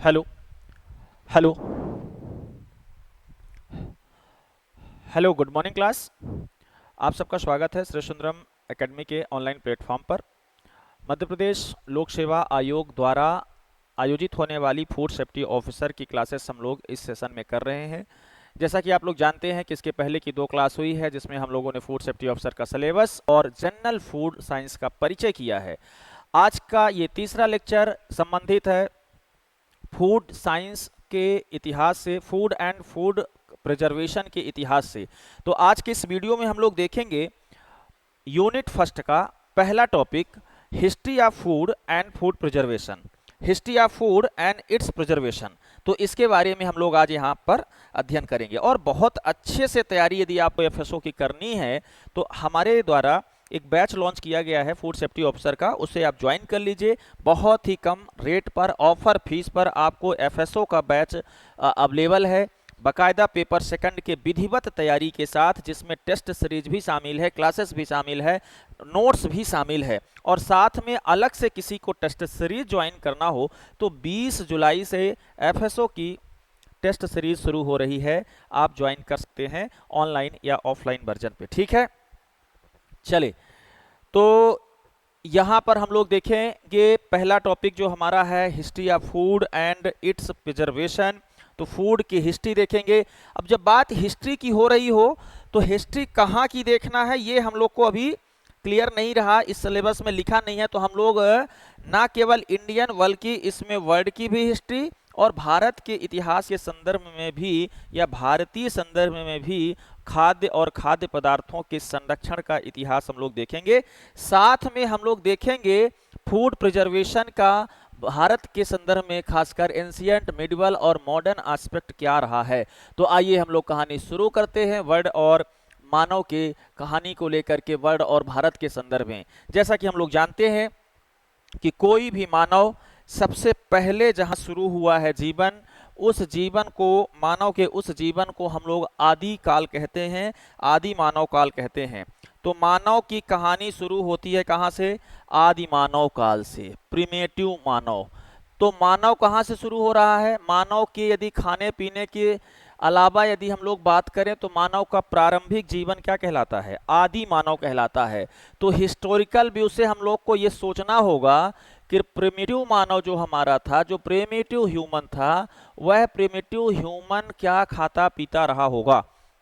Hello hello hello good morning class. आप सबका स्वागत है श्री सुंदरम एकेडमी के ऑनलाइन प्लेटफॉर्म पर। मध्य प्रदेश लोक सेवा आयोग द्वारा आयोजित होने वाली फूड सेफ्टी ऑफिसर की क्लासेस हम लोग इस सेशन में कर रहे हैं। जैसा कि आप लोग जानते हैं कि इसके पहले की 2 क्लास हुई है जिसमें हम लोगों ने फूड सेफ्टी ऑफिसर का सिलेबस और जनरल फूड साइंस का परिचय किया है। आज का ये तीसरा लेक्चर संबंधित है फूड साइंस के इतिहास से, फूड एंड फूड प्रिजर्वेशन के इतिहास से। तो आज के इस वीडियो में हम लोग देखेंगे यूनिट फर्स्ट का पहला topic, history of food and food preservation, history of food and it's preservation. तो इसके बारे में हम लोग आज यहाँ पर अध्ययन करेंगे और बहुत अच्छे से तैयारी यदि आपको एफएसओ की करनी है तो हमारे द्वारा एक बैच लॉन्च किया गया है फूड सेफ्टी ऑफिसर का, उसे आप ज्वाइन कर लीजिए। बहुत ही कम रेट पर, ऑफर फीस पर आपको एफएसओ का बैच अवेलेबल है, बाकायदा पेपर सेकंड के विधिवत तैयारी के साथ, जिसमें टेस्ट सीरीज भी शामिल है, क्लासेस भी शामिल है, नोट्स भी शामिल है। और साथ में अलग से किसी को टेस्ट सीरीज ज्वाइन करना हो तो 20 जुलाई से एफएसओ की टेस्ट सीरीज शुरू हो रही है, आप ज्वाइन कर सकते हैं ऑनलाइन या ऑफलाइन वर्जन पे। ठीक है, चले तो यहाँ पर हम लोग देखेंगे पहला टॉपिक जो हमारा है history of food and it's preservation. तो फूड की हिस्ट्री देखेंगे। अब जब बात हिस्ट्री की हो रही हो तो हिस्ट्री कहाँ की देखना है ये हम लोग को अभी क्लियर नहीं रहा, इस सिलेबस में लिखा नहीं है। तो हम लोग ना केवल इंडियन बल्कि इसमें वर्ल्ड की भी हिस्ट्री और भारत के इतिहास के संदर्भ में भी या भारतीय संदर्भ में भी खाद्य और खाद्य पदार्थों के संरक्षण का इतिहास हम लोग देखेंगे। साथ में हम लोग देखेंगे फूड प्रिजर्वेशन का भारत के संदर्भ में खासकर एंशियंट, मिडिवल और मॉडर्न एस्पेक्ट क्या रहा है। तो आइए हम लोग कहानी शुरू करते हैं वर्ल्ड और मानव के कहानी को लेकर के, वर्ल्ड और भारत के संदर्भ में। जैसा कि हम लोग जानते हैं कि कोई भी मानव सबसे पहले जहां शुरू हुआ है जीवन, उस जीवन को, मानव के उस जीवन को हम लोग आदि काल कहते हैं, आदि मानव काल कहते हैं। तो मानव की कहानी शुरू होती है कहां से? आदि मानव काल से, प्रिमेटिव मानव। तो मानव कहां से शुरू हो रहा है? मानव के यदि खाने पीने के अलावा यदि हम लोग बात करें तो मानव का प्रारंभिक जीवन क्या कहलाता है? आदि मानव कहलाता है। तो हिस्टोरिकल व्यू से हम लोग को ये सोचना होगा कि प्रिमिटिव मानव जो हमारा था, जो प्रिमिटिव ह्यूमन था, वह प्रिमिटिव ह्यूमन क्या खाता पीता रहा होगा,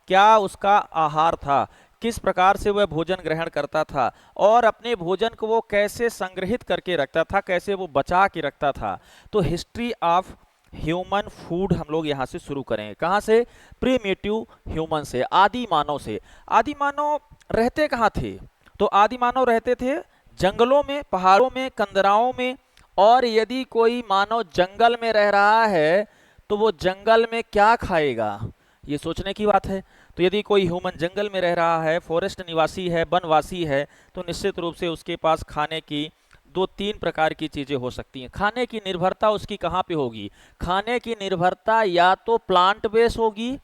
क्या उसका आहार था, किस प्रकार से वह भोजन ग्रहण करता था और अपने भोजन को वो कैसे संग्रहित करके रखता था, कैसे वो बचा के रखता था। तो हिस्ट्री ऑफ ह्यूमन फूड हम लोग यहाँ से शुरू करेंगे। कहाँ से? प्रीमेटिव ह्यूमन से, आदि मानव से। आदि मानव रहते कहाँ थे? तो आदि मानव रहते थे जंगलों में, पहाड़ों में, कंदराओं में। और यदि कोई मानव जंगल में रह रहा है तो वो जंगल में क्या खाएगा, ये सोचने की बात है। तो यदि कोई ह्यूमन जंगल में रह रहा है, फॉरेस्ट निवासी है, वनवासी है, तो निश्चित रूप से उसके पास खाने की 2-3 प्रकार की चीजें हो सकती हैं। खाने की निर्भरता उसकी कहाँ पे होगी? खाने की निर्भरता या तो प्लांट बेस होगी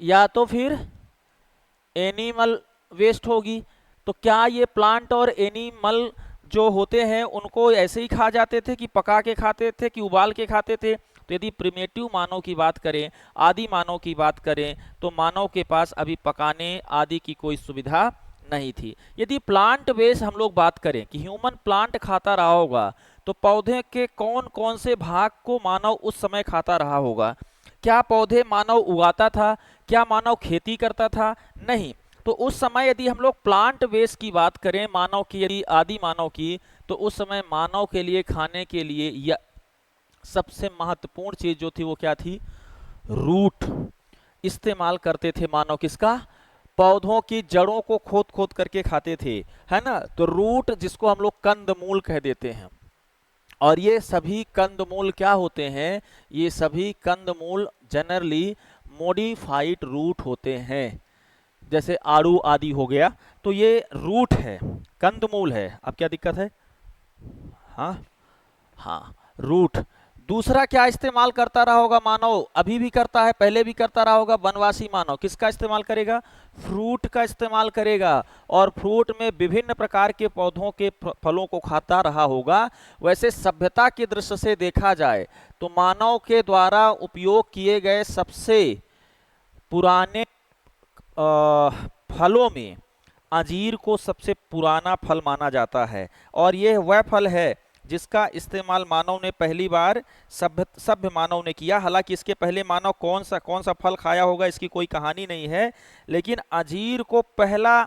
या तो फिर एनिमल वेस्ट होगी। तो क्या ये प्लांट और एनिमल जो होते हैं उनको ऐसे ही खा जाते थे कि पका के खाते थे कि उबाल के खाते थे? तो यदि प्रिमेटिव मानव की बात करें, आदि मानव की बात करें, तो मानव के पास अभी पकाने आदि की कोई सुविधा नहीं थी। यदि प्लांट बेस हम लोग बात करें कि ह्यूमन प्लांट खाता रहा होगा, तो पौधे के कौन कौन से भाग को मानव उस समय खाता रहा होगा? क्या पौधे मानव उगाता था? क्या मानव खेती करता था? नहीं। तो उस समय यदि हम लोग प्लांट बेस की बात करें मानव की, यदि आदि मानव की, तो उस समय मानव के लिए खाने के लिए या सबसे महत्वपूर्ण चीज जो थी वो क्या थी? रूट इस्तेमाल करते थे मानव। किसका? पौधों की जड़ों को खोद खोद करके खाते थे, है ना। तो रूट जिसको हम लोग कंदमूल कह देते हैं। और ये सभी कंदमूल क्या होते हैं? ये सभी कंदमूल जनरली मॉडिफाइड रूट होते हैं, जैसे आड़ू आदि हो गया। तो ये रूट है, कंदमूल है। अब क्या दिक्कत है? हाँ हाँ, रूट। दूसरा क्या इस्तेमाल करता रहा होगा मानव, अभी भी करता है, पहले भी करता रहा होगा, वनवासी मानव किसका इस्तेमाल करेगा, फ्रूट का इस्तेमाल करेगा, और फ्रूट में विभिन्न प्रकार के पौधों के फलों को खाता रहा होगा। वैसे सभ्यता की दृष्टि से देखा जाए तो मानव के द्वारा उपयोग किए गए सबसे पुराने फलों में अंजीर को सबसे पुराना फल माना जाता है, और यह वह फल है जिसका इस्तेमाल मानव ने पहली बार सभ्य मानव ने किया। हालांकि इसके पहले मानव कौन सा फल खाया होगा इसकी कोई कहानी नहीं है, लेकिन अंजीर को पहला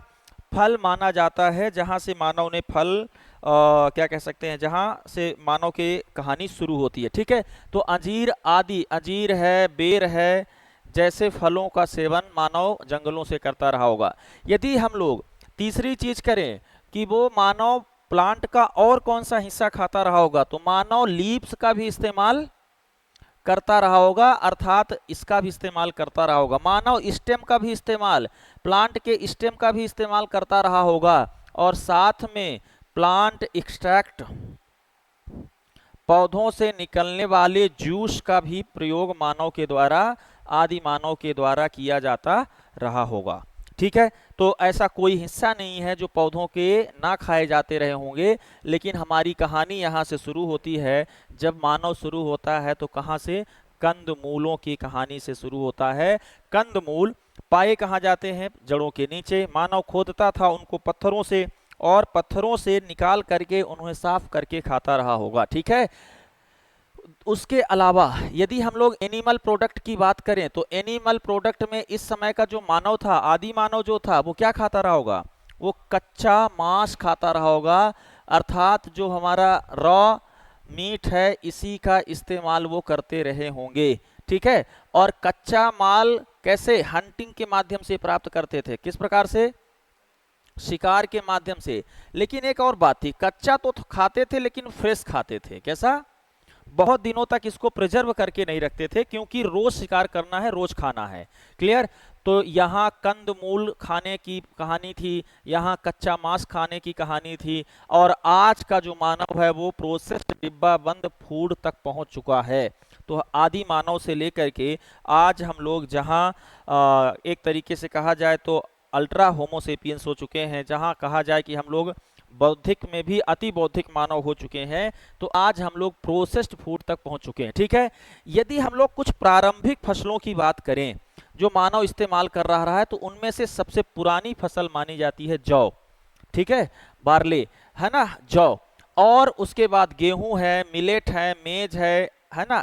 फल माना जाता है जहां से मानव ने फल क्या कह सकते हैं, जहां से मानव की कहानी शुरू होती है। ठीक है, तो अंजीर आदि, अंजीर है, बेर है, जैसे फलों का सेवन मानव जंगलों से करता रहा होगा। यदि हम लोग तीसरी चीज करें कि वो मानव प्लांट का और कौन सा हिस्सा खाता रहा होगा, तो मानव लीव्स का भी इस्तेमाल करता रहा होगा, अर्थात इसका भी इस्तेमाल करता रहा होगा। मानव स्टेम का भी इस्तेमाल, प्लांट के स्टेम का भी इस्तेमाल करता रहा होगा, और साथ में प्लांट एक्सट्रैक्ट, पौधों से निकलने वाले जूस का भी प्रयोग मानव के द्वारा, आदि मानव के द्वारा किया जाता रहा होगा। ठीक है, तो ऐसा कोई हिस्सा नहीं है जो पौधों के ना खाए जाते रहे होंगे, लेकिन हमारी कहानी यहाँ से शुरू होती है। जब मानव शुरू होता है तो कहाँ से, कंदमूलों की कहानी से शुरू होता है। कंदमूल पाए कहाँ जाते हैं, जड़ों के नीचे। मानव खोदता था उनको पत्थरों से, और पत्थरों से निकाल करके उन्हें साफ करके खाता रहा होगा। ठीक है, उसके अलावा यदि हम लोग एनिमल प्रोडक्ट की बात करें तो एनिमल प्रोडक्ट में इस समय का जो मानव था, आदि मानव जो था, वो क्या खाता रहा होगा, वो कच्चा मांस खाता रहा होगा, अर्थात जो हमारा रॉ मीट है इसी का इस्तेमाल वो करते रहे होंगे। ठीक है, और कच्चा माल कैसे, हंटिंग के माध्यम से प्राप्त करते थे, किस प्रकार से, शिकार के माध्यम से। लेकिन एक और बात थी, कच्चा तो खाते थे लेकिन फ्रेश खाते थे। कैसा, बहुत दिनों तक इसको प्रिजर्व करके नहीं रखते थे, क्योंकि रोज शिकार करना है, रोज खाना है। क्लियर, तो यहाँ कंदमूल खाने की कहानी थी, यहाँ कच्चा मांस खाने की कहानी थी, और आज का जो मानव है वो प्रोसेस्ड डिब्बा बंद फूड तक पहुंच चुका है। तो आदि मानव से लेकर के आज हम लोग जहाँ एक तरीके से कहा जाए तो अल्ट्रा होमोसेपियंस हो चुके हैं, जहाँ कहा जाए कि हम लोग बौद्धिक में भी अति बौद्धिक मानव हो चुके हैं, तो आज हम लोग प्रोसेस्ड फूड तक पहुंच चुके हैं। ठीक है, यदि हम लोग कुछ प्रारंभिक फसलों की बात करें जो मानव इस्तेमाल कर रहा है, तो उनमें से सबसे पुरानी फसल मानी जाती है जौ। ठीक है, बार्ले है ना, जौ, और उसके बाद गेहूं है, मिलेट है, मेज है ना,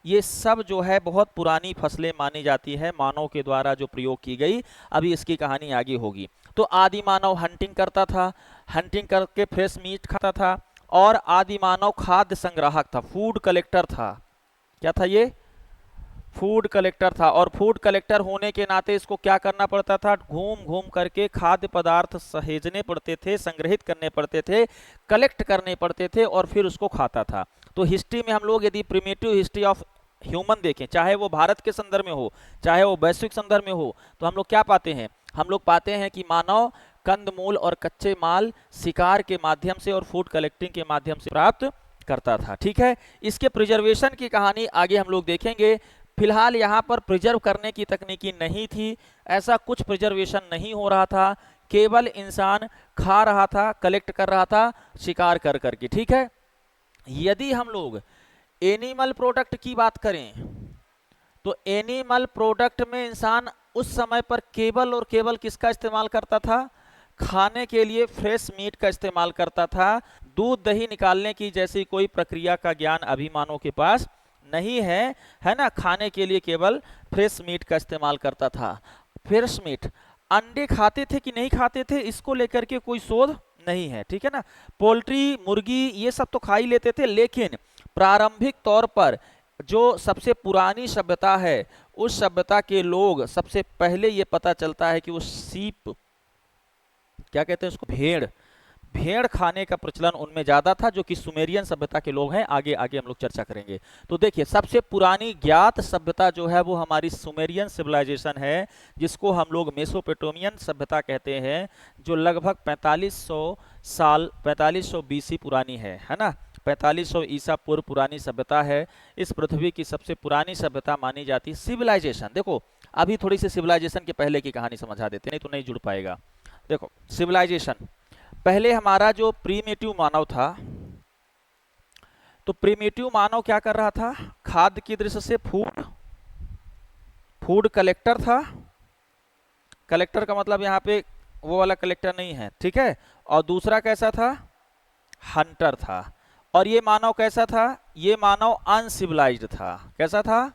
ये सब जो है बहुत पुरानी फसलें मानी जाती है मानव के द्वारा जो प्रयोग की गई। अभी इसकी कहानी आगे होगी। तो आदि मानव हंटिंग करता था, हंटिंग करके फ्रेश मीट खाता था, और आदि मानव खाद्य संग्राहक था, फूड कलेक्टर था। क्या था ये, फूड कलेक्टर था, और फूड कलेक्टर होने के नाते इसको क्या करना पड़ता था, घूम घूम करके खाद्य पदार्थ सहेजने पड़ते थे, संग्रहित करने पड़ते थे, कलेक्ट करने पड़ते थे, और फिर उसको खाता था। तो हिस्ट्री में हम लोग यदि प्रिमिटिव हिस्ट्री ऑफ ह्यूमन देखें, चाहे वो भारत के संदर्भ में हो, चाहे वो वैश्विक संदर्भ में हो, तो हम लोग क्या पाते हैं, हम लोग पाते हैं कि मानव कंदमूल और कच्चे माल शिकार के माध्यम से और फूड कलेक्टिंग के माध्यम से प्राप्त करता था। ठीक है, इसके प्रिजर्वेशन की कहानी आगे हम लोग देखेंगे। फिलहाल यहाँ पर प्रिजर्व करने की तकनीकी नहीं थी, ऐसा कुछ प्रिजर्वेशन नहीं हो रहा था, केवल इंसान खा रहा था, कलेक्ट कर रहा था, शिकार कर करके। ठीक है, यदि हम लोग एनिमल प्रोडक्ट की बात करें तो एनिमल प्रोडक्ट में इंसान उस समय पर केवल और केवल किसका इस्तेमाल करता था, खाने के लिए फ्रेश मीट का इस्तेमाल करता था। दूध दही निकालने की जैसी कोई प्रक्रिया का ज्ञान अभी मानव के पास नहीं है ना, खाने के लिए केवल फ्रेश मीट का इस्तेमाल करता था। फ्रेश मीट, अंडे खाते थे कि नहीं खाते थे इसको लेकर के कोई शोध नहीं है। ठीक है ना, पोल्ट्री, मुर्गी ये सब तो खा ही लेते थे, लेकिन प्रारंभिक तौर पर जो सबसे पुरानी सभ्यता है उस सभ्यता के लोग सबसे पहले ये पता चलता है कि वो सीप, क्या कहते हैं उसको, भेड़ खाने का प्रचलन उनमें ज्यादा था, जो कि सुमेरियन सभ्यता के लोग हैं। आगे आगे हम लोग चर्चा करेंगे। तो देखिए, सबसे पुरानी ज्ञात सभ्यता जो है वो हमारी सुमेरियन सिविलाइजेशन है, जिसको हम लोग मेसोपोटामियन सभ्यता कहते हैं, जो लगभग 4500 साल, 4500 बीसी पुरानी है ना। 4500 ईसा पूर्व पुरानी सभ्यता है। इस पृथ्वी की सबसे पुरानी सभ्यता मानी जाती है। सिविलाइजेशन, देखो अभी थोड़ी सी सिविलाइजेशन के पहले की कहानी समझा देते, नहीं तो नहीं जुड़ पाएगा। देखो सिविलाइजेशन, पहले हमारा जो प्रीमेटिव मानव था, तो प्रीमेटिव मानव क्या कर रहा था, खाद्य की दृष्टि से फूड कलेक्टर था। कलेक्टर का मतलब यहाँ पे वो वाला कलेक्टर नहीं है, ठीक है। और दूसरा कैसा था, हंटर था। और ये मानव कैसा था, ये मानव अनसिविलाइज्ड था। कैसा था,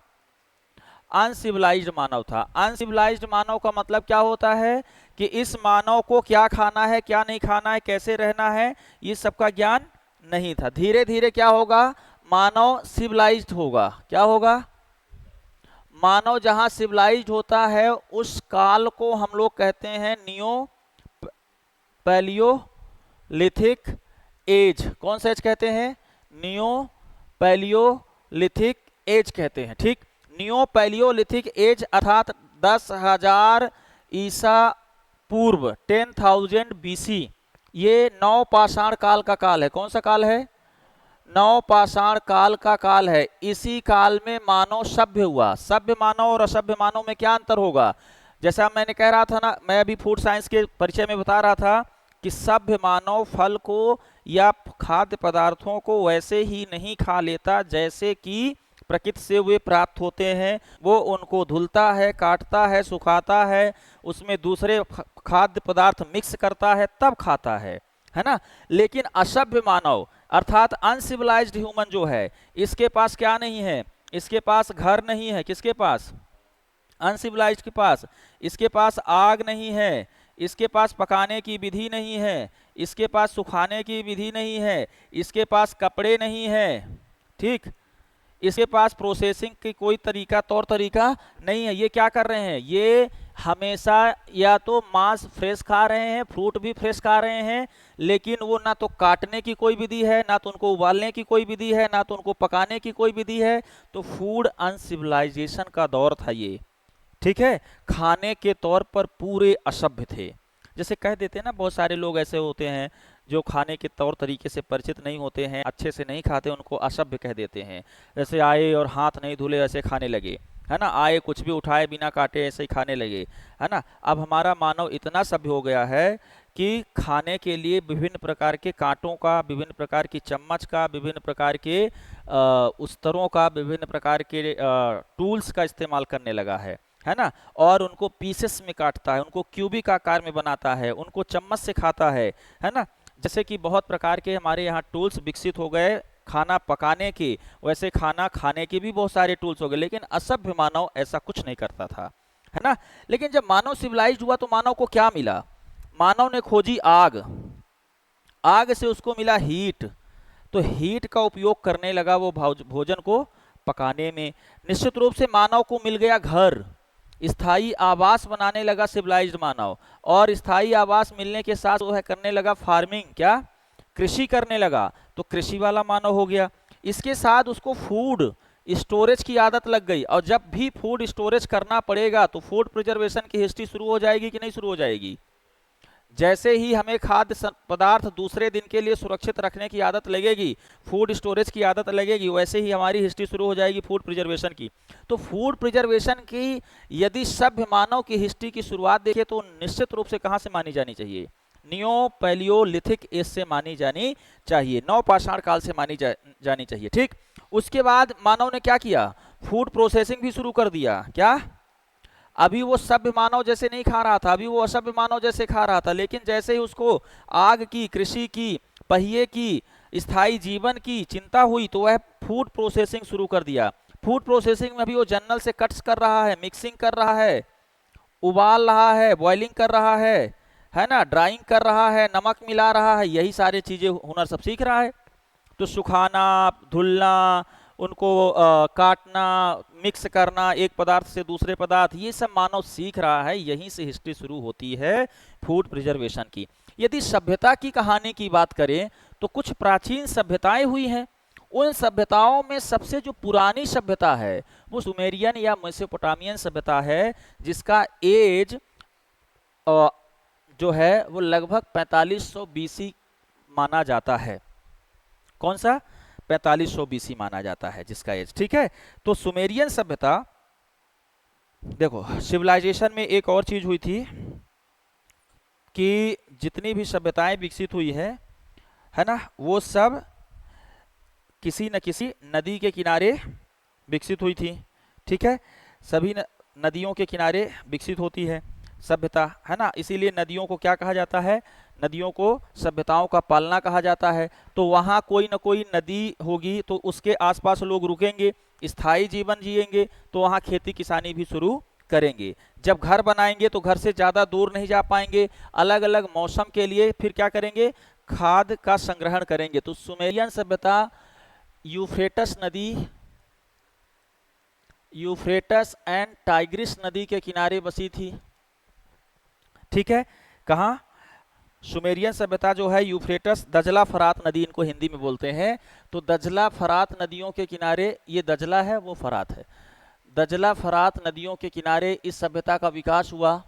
अनसिविलाइज्ड मानव था। अनसिविलाइज्ड मानव का मतलब क्या होता है कि इस मानव को क्या खाना है, क्या नहीं खाना है, कैसे रहना है, ये सबका ज्ञान नहीं था। धीरे धीरे क्या होगा, मानव सिविलाइज्ड होगा। क्या होगा, मानव जहां सिविलाइज्ड होता है उस काल को हम लोग कहते हैं नियो पैलियोलिथिक एज। कौन सा एज कहते हैं, नियो पैलियोलिथिक एज कहते हैं, ठीक। नियो पैलियोलिथिक एज अर्थात 10,000 ईसा पूर्व, 10,000 BC, ये नवपाषाण काल का काल है। कौन सा काल है, नवपाषाण काल का काल है। इसी काल में मानव सभ्य हुआ। सभ्य मानव और असभ्य मानव में क्या अंतर होगा, जैसा मैंने कह रहा था ना, मैं अभी फूड साइंस के परिचय में बता रहा था कि सभ्य मानव फल को या खाद्य पदार्थों को वैसे ही नहीं खा लेता जैसे कि प्रकृति से वे प्राप्त होते हैं। वो उनको धुलता है, काटता है, सुखाता है, उसमें दूसरे खाद्य पदार्थ मिक्स करता है, तब खाता है ना। लेकिन असभ्य मानव अर्थात अनसिविलाइज्ड ह्यूमन जो है, इसके पास क्या नहीं है, इसके पास घर नहीं है। किसके पास, अनसिविलाइज्ड के पास, इसके पास आग नहीं है, इसके पास पकाने की विधि नहीं है, इसके पास सुखाने की विधि नहीं है, इसके पास कपड़े नहीं है, ठीक, इसके पास प्रोसेसिंग की कोई तरीका तौर तरीका नहीं है। ये क्या कर रहे हैं, ये हमेशा या तो मांस फ्रेश खा रहे हैं, फ्रूट भी फ्रेश खा रहे हैं, लेकिन वो ना तो काटने की कोई विधि है, ना तो उनको उबालने की कोई विधि है, ना तो उनको पकाने की कोई विधि है। तो फूड अनसिविलाइजेशन का दौर था ये, ठीक है। खाने के तौर पर पूरे असभ्य थे। जैसे कह देते हैं ना, बहुत सारे लोग ऐसे होते हैं जो खाने के तौर तरीके से परिचित नहीं होते हैं, अच्छे से नहीं खाते, उनको असभ्य कह देते हैं। जैसे आए और हाथ नहीं धुले ऐसे खाने लगे, है ना, आए कुछ भी उठाए बिना काटे ऐसे ही खाने लगे, है ना। अब हमारा मानव इतना सभ्य हो गया है कि खाने के लिए विभिन्न प्रकार के कांटों का, विभिन्न प्रकार की चम्मच का, विभिन्न प्रकार के उस्तरों का, विभिन्न प्रकार के टूल्स का इस्तेमाल करने लगा है ना। और उनको पीसेस में काटता है, उनको क्यूबिक आकार में बनाता है, उनको चम्मच से खाता है ना। जैसे कि बहुत प्रकार के हमारे यहाँ टूल्स विकसित हो गए खाना पकाने के, वैसे खाना खाने के भी बहुत सारे टूल्स हो गए। लेकिन असभ्य मानव ऐसा कुछ नहीं करता था, है ना। लेकिन जब मानव सिविलाइज्ड हुआ तो मानव को क्या मिला, मानव ने खोजी आग, आग से उसको मिला हीट, तो हीट का उपयोग करने लगा वो भोजन को पकाने में। निश्चित रूप से मानव को मिल गया घर, स्थायी आवास बनाने लगा सिविलाइज्ड मानव, और स्थायी आवास मिलने के साथ वो है करने लगा फार्मिंग, क्या, कृषि करने लगा, तो कृषि वाला मानव हो गया। इसके साथ उसको फूड स्टोरेज की आदत लग गई, और जब भी फूड स्टोरेज करना पड़ेगा तो फूड प्रिजर्वेशन की हिस्ट्री शुरू हो जाएगी कि नहीं शुरू हो जाएगी। जैसे ही हमें खाद्य पदार्थ दूसरे दिन के लिए सुरक्षित रखने की आदत लगेगी, फूड स्टोरेज की आदत लगेगी, वैसे ही हमारी हिस्ट्री शुरू हो जाएगी फूड प्रिजर्वेशन की। तो फूड प्रिजर्वेशन की यदि सभ्य मानव की हिस्ट्री की शुरुआत देखें तो निश्चित रूप से कहाँ से मानी जानी चाहिए, नियो पैलियोलिथिक एज से मानी जानी चाहिए, नवपाषाण काल से मानी जानी चाहिए, ठीक। उसके बाद मानव ने क्या किया, फूड प्रोसेसिंग भी शुरू कर दिया। क्या, अभी वो सभ्य मानव जैसे नहीं खा रहा था, अभी वो असभ्य मानव जैसे खा रहा था, लेकिन जैसे ही उसको आग की, कृषि की, पहिए की, स्थायी जीवन की चिंता हुई तो वह फूड प्रोसेसिंग शुरू कर दिया। फूड प्रोसेसिंग में अभी वो जनरल से कट्स कर रहा है, मिक्सिंग कर रहा है, उबाल रहा है, बॉइलिंग कर रहा है ना, ड्राइंग कर रहा है, नमक मिला रहा है, यही सारी चीजें हुनर सब सीख रहा है। तो सुखाना, धुलना, उनको काटना, मिक्स करना एक पदार्थ से दूसरे पदार्थ, ये सब मानव सीख रहा है। यहीं से हिस्ट्री शुरू होती है फूड प्रिजर्वेशन की। यदि सभ्यता की कहानी की बात करें तो कुछ प्राचीन सभ्यताएं हुई हैं। उन सभ्यताओं में सबसे जो पुरानी सभ्यता है वो सुमेरियन या मेसोपोटामियन सभ्यता है, जिसका एज जो है वो लगभग 4500 BC माना जाता है। कौन सा, 4500 बीसी माना जाता है जिसका एज, ठीक है। तो सुमेरियन सभ्यता, देखो सिविलाइजेशन में एक और चीज हुई थी कि जितनी भी सभ्यताएं विकसित हुई है ना, वो सब किसी न किसी नदी के किनारे विकसित हुई थी, ठीक है। सभी नदियों के किनारे विकसित होती है सभ्यता, है ना। इसीलिए नदियों को क्या कहा जाता है, नदियों को सभ्यताओं का पालना कहा जाता है। तो वहाँ कोई ना कोई नदी होगी तो उसके आसपास लोग रुकेंगे, स्थायी जीवन जिएंगे, तो वहाँ खेती किसानी भी शुरू करेंगे। जब घर बनाएंगे तो घर से ज़्यादा दूर नहीं जा पाएंगे, अलग अलग मौसम के लिए फिर क्या करेंगे, खाद का संग्रहण करेंगे। तो सुमेरियन सभ्यता यूफ्रेटस एंड टाइग्रिस नदी के किनारे बसी थी, ठीक है। कहाँ, सुमेरियन सभ्यता जो है यूफ्रेटस, दजला फरात नदी इनको हिंदी में बोलते हैं, तो दजला फरात नदियों के किनारे, ये दजला है वो फरात है, दजला फरात नदियों के किनारे इस सभ्यता का विकास हुआ,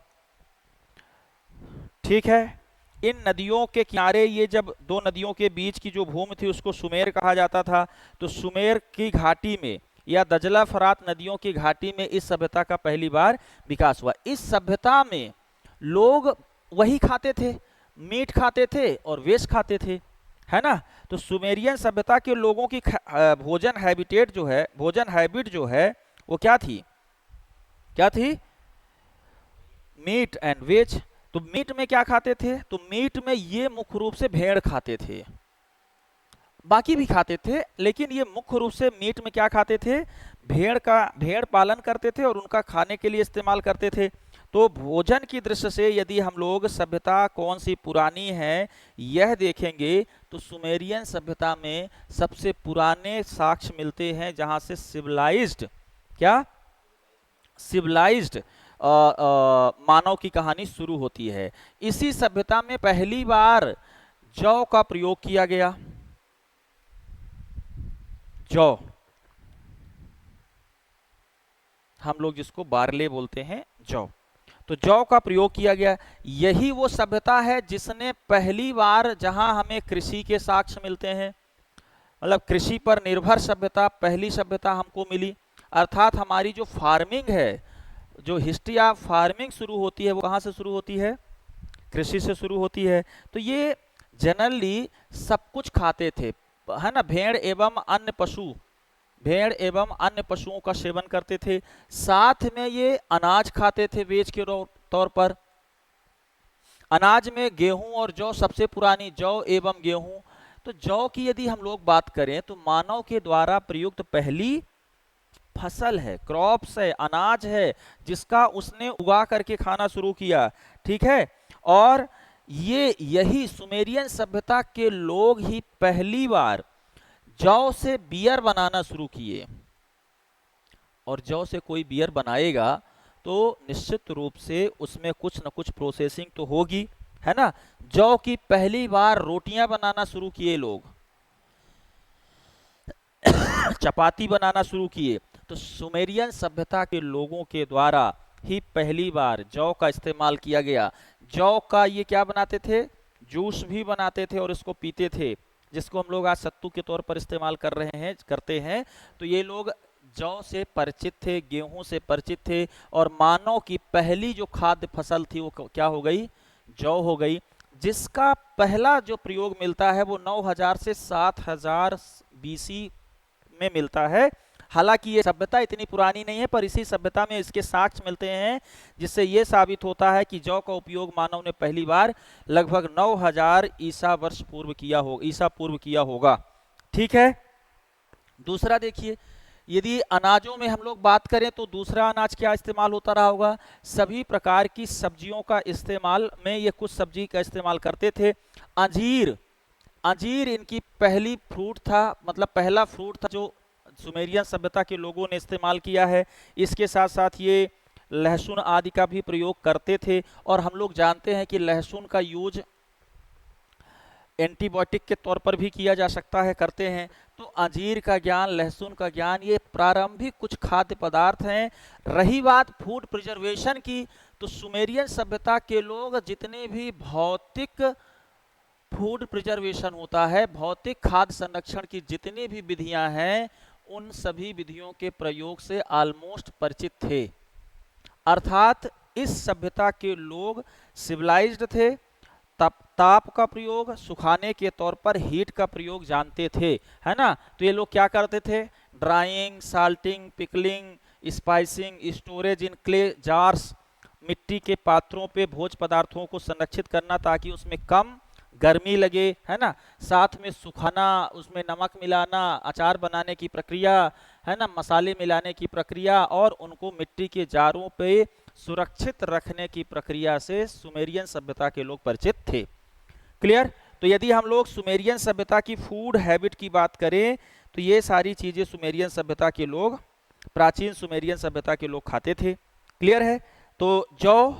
ठीक है। इन नदियों के किनारे, ये जब दो नदियों के बीच की जो भूमि थी उसको सुमेर कहा जाता था। तो सुमेर की घाटी में या दजला फरात नदियों की घाटी में इस सभ्यता का पहली बार विकास हुआ। इस सभ्यता में लोग वही खाते थे, मीट खाते थे और वेश खाते थे, है ना। तो सुमेरियन सभ्यता के लोगों की भोजन हैबिट जो है वो क्या थी, मीट एंड वेज। तो मीट में क्या खाते थे, तो मीट में ये मुख्य रूप से भेड़ खाते थे, बाकी भी खाते थे, लेकिन ये मुख्य रूप से मीट में क्या खाते थे, भेड़ पालन करते थे और उनका खाने के लिए इस्तेमाल करते थे। तो भोजन की दृष्टि से यदि हम लोग सभ्यता कौन सी पुरानी है यह देखेंगे तो सुमेरियन सभ्यता में सबसे पुराने साक्ष्य मिलते हैं जहां से सिविलाइज्ड मानव की कहानी शुरू होती है। इसी सभ्यता में पहली बार जौ का प्रयोग किया गया, जौ, हम लोग जिसको बार्ले बोलते हैं, जौ, तो जौ का प्रयोग किया गया। यही वो सभ्यता है जिसने पहली बार, जहां हमें कृषि के साक्ष्य मिलते हैं, मतलब कृषि पर निर्भर सभ्यता, पहली सभ्यता हमको मिली। अर्थात हमारी जो फार्मिंग है, जो हिस्ट्री ऑफ फार्मिंग शुरू होती है वो कहाँ से शुरू होती है, कृषि से शुरू होती है। तो ये जनरली सब कुछ खाते थे, है ना, भेड़ एवं अन्य पशुओं का सेवन करते थे, साथ में ये अनाज खाते थे वेज के तौर पर। अनाज में गेहूं और जौ सबसे पुरानी, जौ एवं गेहूं। तो जौ की यदि हम लोग बात करें तो मानव के द्वारा प्रयुक्त पहली फसल है, क्रॉप्स है, अनाज है, जिसका उसने उगा करके खाना शुरू किया, ठीक है। और यही सुमेरियन सभ्यता के लोग ही पहली बार जौ से बियर बनाना शुरू किए। और जौ से कोई बियर बनाएगा तो निश्चित रूप से उसमें कुछ न कुछ प्रोसेसिंग तो होगी, है ना। जौ की पहली बार रोटियां बनाना शुरू किए लोग, चपाती बनाना शुरू किए। तो सुमेरियन सभ्यता के लोगों के द्वारा ही पहली बार जौ का इस्तेमाल किया गया। जौ का ये क्या बनाते थे, जूस भी बनाते थे और इसको पीते थे, जिसको हम लोग आज सत्तू के तौर पर इस्तेमाल करते हैं। तो ये लोग जौ से परिचित थे, गेहूं से परिचित थे, और मानव की पहली जो खाद्य फसल थी वो क्या हो गई, जौ हो गई, जिसका पहला जो प्रयोग मिलता है वो 9000 से 7000 बीसी में मिलता है। हालांकि ये सभ्यता इतनी पुरानी नहीं है, पर इसी सभ्यता में इसके साक्ष्य मिलते हैं, जिससे ये साबित होता है कि जौ का उपयोग मानव ने पहली बार लगभग 9000 ईसा पूर्व किया होगा, ठीक है। दूसरा देखिए, यदि अनाजों में हम लोग बात करें तो दूसरा अनाज क्या इस्तेमाल होता रहा होगा, सभी प्रकार की सब्जियों का इस्तेमाल में ये कुछ सब्जी का इस्तेमाल करते थे। अंजीर इनकी पहली फ्रूट था, मतलब पहला फ्रूट था जो सुमेरियन सभ्यता के लोगों ने इस्तेमाल किया है। इसके साथ साथ ये लहसुन आदि का भी प्रयोग करते थे, और हम लोग जानते हैं कि लहसुन का यूज एंटीबायोटिक के तौर पर भी किया जा सकता है, करते हैं। तो अंजीर का ज्ञान, लहसुन का ज्ञान, ये प्रारंभिक कुछ खाद्य पदार्थ हैं। रही बात फूड प्रिजर्वेशन की, तो सुमेरियन सभ्यता के लोग जितने भी भौतिक फूड प्रिजर्वेशन होता है, भौतिक खाद्य संरक्षण की जितनी भी विधियां हैं उन सभी विधियों के प्रयोग से ऑलमोस्ट परिचित थे। अर्थात इस सभ्यता के लोग सिविलाइज्ड थे, ताप का प्रयोग, सुखाने के तौर पर हीट का प्रयोग जानते थे, है ना। तो ये लोग क्या करते थे, drawing, salting, pickling, spicing, storage इन क्ले जार्स, मिट्टी के पात्रों पे भोज पदार्थों को संरक्षित करना ताकि उसमें कम गर्मी लगे, है ना। साथ में सुखाना, उसमें नमक मिलाना, अचार बनाने की प्रक्रिया, है ना, मसाले मिलाने की प्रक्रिया और उनको मिट्टी के जारों पे सुरक्षित रखने की प्रक्रिया से सुमेरियन सभ्यता के लोग परिचित थे। क्लियर। तो यदि हम लोग सुमेरियन सभ्यता की फूड हैबिट की बात करें तो ये सारी चीजें सुमेरियन सभ्यता के लोग, प्राचीन सुमेरियन सभ्यता के लोग खाते थे। क्लियर है। तो जौ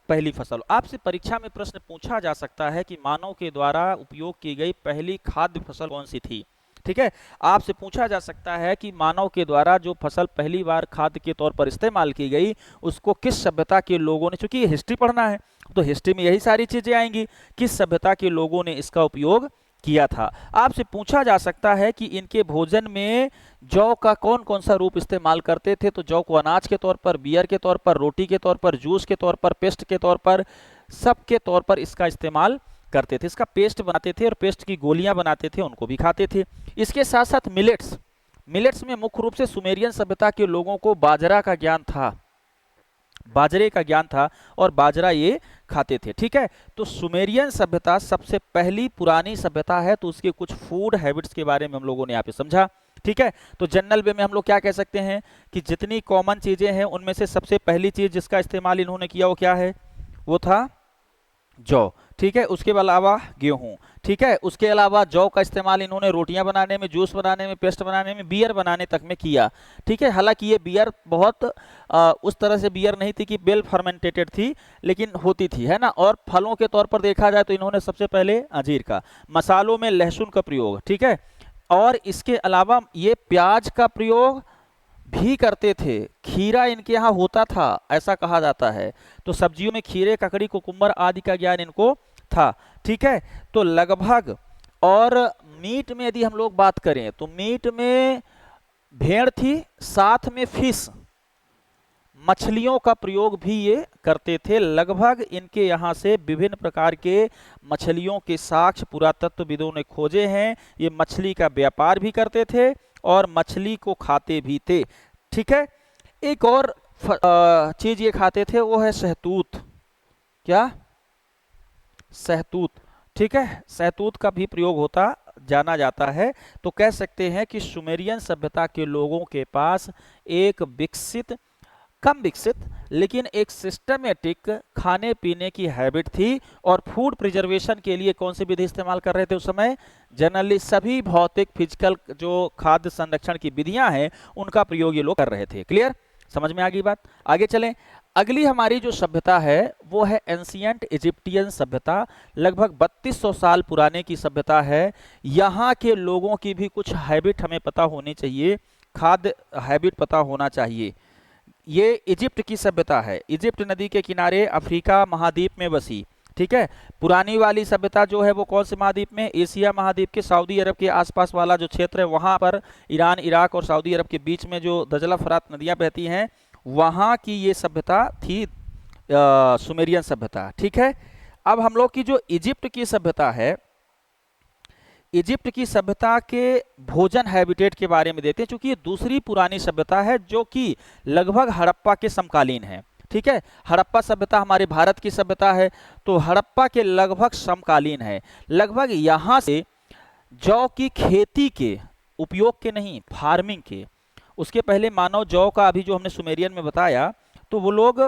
पहली फसल। आपसे परीक्षा में प्रश्न पूछा जा सकता है कि मानव के द्वारा उपयोग की गई पहली खाद्य फसल कौन सी थी। ठीक है, आपसे पूछा जा सकता है कि मानव के द्वारा जो फसल पहली बार खाद्य के तौर पर इस्तेमाल की गई उसको किस सभ्यता के लोगों ने, चूंकि ये हिस्ट्री पढ़ना है तो हिस्ट्री में यही सारी चीजें आएंगी, किस सभ्यता के लोगों ने इसका उपयोग किया था। आपसे पूछा जा सकता है कि इनके भोजन में जौ का कौन कौन सा रूप इस्तेमाल करते थे। तो जौ को अनाज के तौर पर, बियर के तौर पर, रोटी के तौर पर, जूस के तौर पर, पेस्ट के तौर पर, सब के तौर पर इसका इस्तेमाल करते थे। इसका पेस्ट बनाते थे और पेस्ट की गोलियां बनाते थे, उनको भी खाते थे। इसके साथ साथ मिलेट्स, मिलेट्स में मुख्य रूप से सुमेरियन सभ्यता के लोगों को बाजरा का ज्ञान था, बाजरे का ज्ञान था और बाजरा ये खाते थे। ठीक है, तो सुमेरियन सभ्यता सबसे पहली पुरानी सभ्यता है, तो उसके कुछ फूड हैबिट्स के बारे में हम लोगों ने यहाँ पे समझा। ठीक है, तो जनरल वे में हम लोग क्या कह सकते हैं कि जितनी कॉमन चीजें हैं उनमें से सबसे पहली चीज जिसका इस्तेमाल इन्होंने किया वो क्या है, वो था जौ। ठीक है, उसके अलावा गेहूं। ठीक है, उसके अलावा जौ का इस्तेमाल इन्होंने रोटियां बनाने में, जूस बनाने में, पेस्ट बनाने में, बियर बनाने तक में किया। ठीक है, हालांकि ये बियर बहुत उस तरह से बियर नहीं थी कि वेल फर्मेंटेटेड थी, लेकिन होती थी, है ना। और फलों के तौर पर देखा जाए तो इन्होंने सबसे पहले अंजीर का, मसालों में लहसुन का प्रयोग, ठीक है, और इसके अलावा ये प्याज का प्रयोग भी करते थे। खीरा इनके यहाँ होता था ऐसा कहा जाता है, तो सब्जियों में खीरे, ककड़ी, कुकुम्बर आदि का ज्ञान इनको था। ठीक है, तो लगभग, और मीट में यदि हम लोग बात करें तो मीट में भेड़ थी, साथ में फिश, मछलियों का प्रयोग भी ये करते थे। लगभग इनके यहाँ से विभिन्न प्रकार के मछलियों के साक्ष्य पुरातत्वविदों ने खोजे हैं। ये मछली का व्यापार भी करते थे और मछली को खाते भी थे। ठीक है, एक और चीज ये खाते थे वो है शहतूत। क्या, शहतूत। ठीक है, शहतूत का भी प्रयोग होता जाना जाता है। तो कह सकते हैं कि सुमेरियन सभ्यता के लोगों के पास एक विकसित, कम विकसित लेकिन एक सिस्टमेटिक खाने पीने की हैबिट थी। और फूड प्रिजर्वेशन के लिए कौन सी विधि इस्तेमाल कर रहे थे उस समय, जनरली सभी भौतिक फिजिकल जो खाद्य संरक्षण की विधियां हैं उनका प्रयोग ये लोग कर रहे थे। क्लियर, समझ में आ गई बात। आगे चलें। अगली हमारी जो सभ्यता है वो है एंशियंट इजिप्टियन सभ्यता। लगभग 3200 साल पुराने की सभ्यता है। यहाँ के लोगों की भी कुछ हैबिट हमें पता होनी चाहिए, खाद्य हैबिट पता होना चाहिए। ये इजिप्ट की सभ्यता है, इजिप्ट नदी के किनारे अफ्रीका महाद्वीप में बसी। ठीक है, पुरानी वाली सभ्यता जो है वो कौन से महाद्वीप में, एशिया महाद्वीप के सऊदी अरब के आसपास वाला जो क्षेत्र है वहां पर, ईरान, इराक और सऊदी अरब के बीच में जो दजला फरात नदियां बहती हैं वहां की ये सभ्यता थी, सुमेरियन सभ्यता। ठीक है, अब हम लोग की जो इजिप्ट की सभ्यता है, इजिप्ट की सभ्यता के भोजन हैबिटेट के बारे में देखते हैं, क्योंकि ये दूसरी पुरानी सभ्यता है जो कि लगभग हड़प्पा के समकालीन है। ठीक है, हड़प्पा सभ्यता हमारे भारत की सभ्यता है, तो हड़प्पा के लगभग समकालीन है। लगभग यहाँ से जौ की खेती के उपयोग के नहीं, फार्मिंग के, उसके पहले मानव जौ का, अभी जो हमने सुमेरियन में बताया, तो वो लोग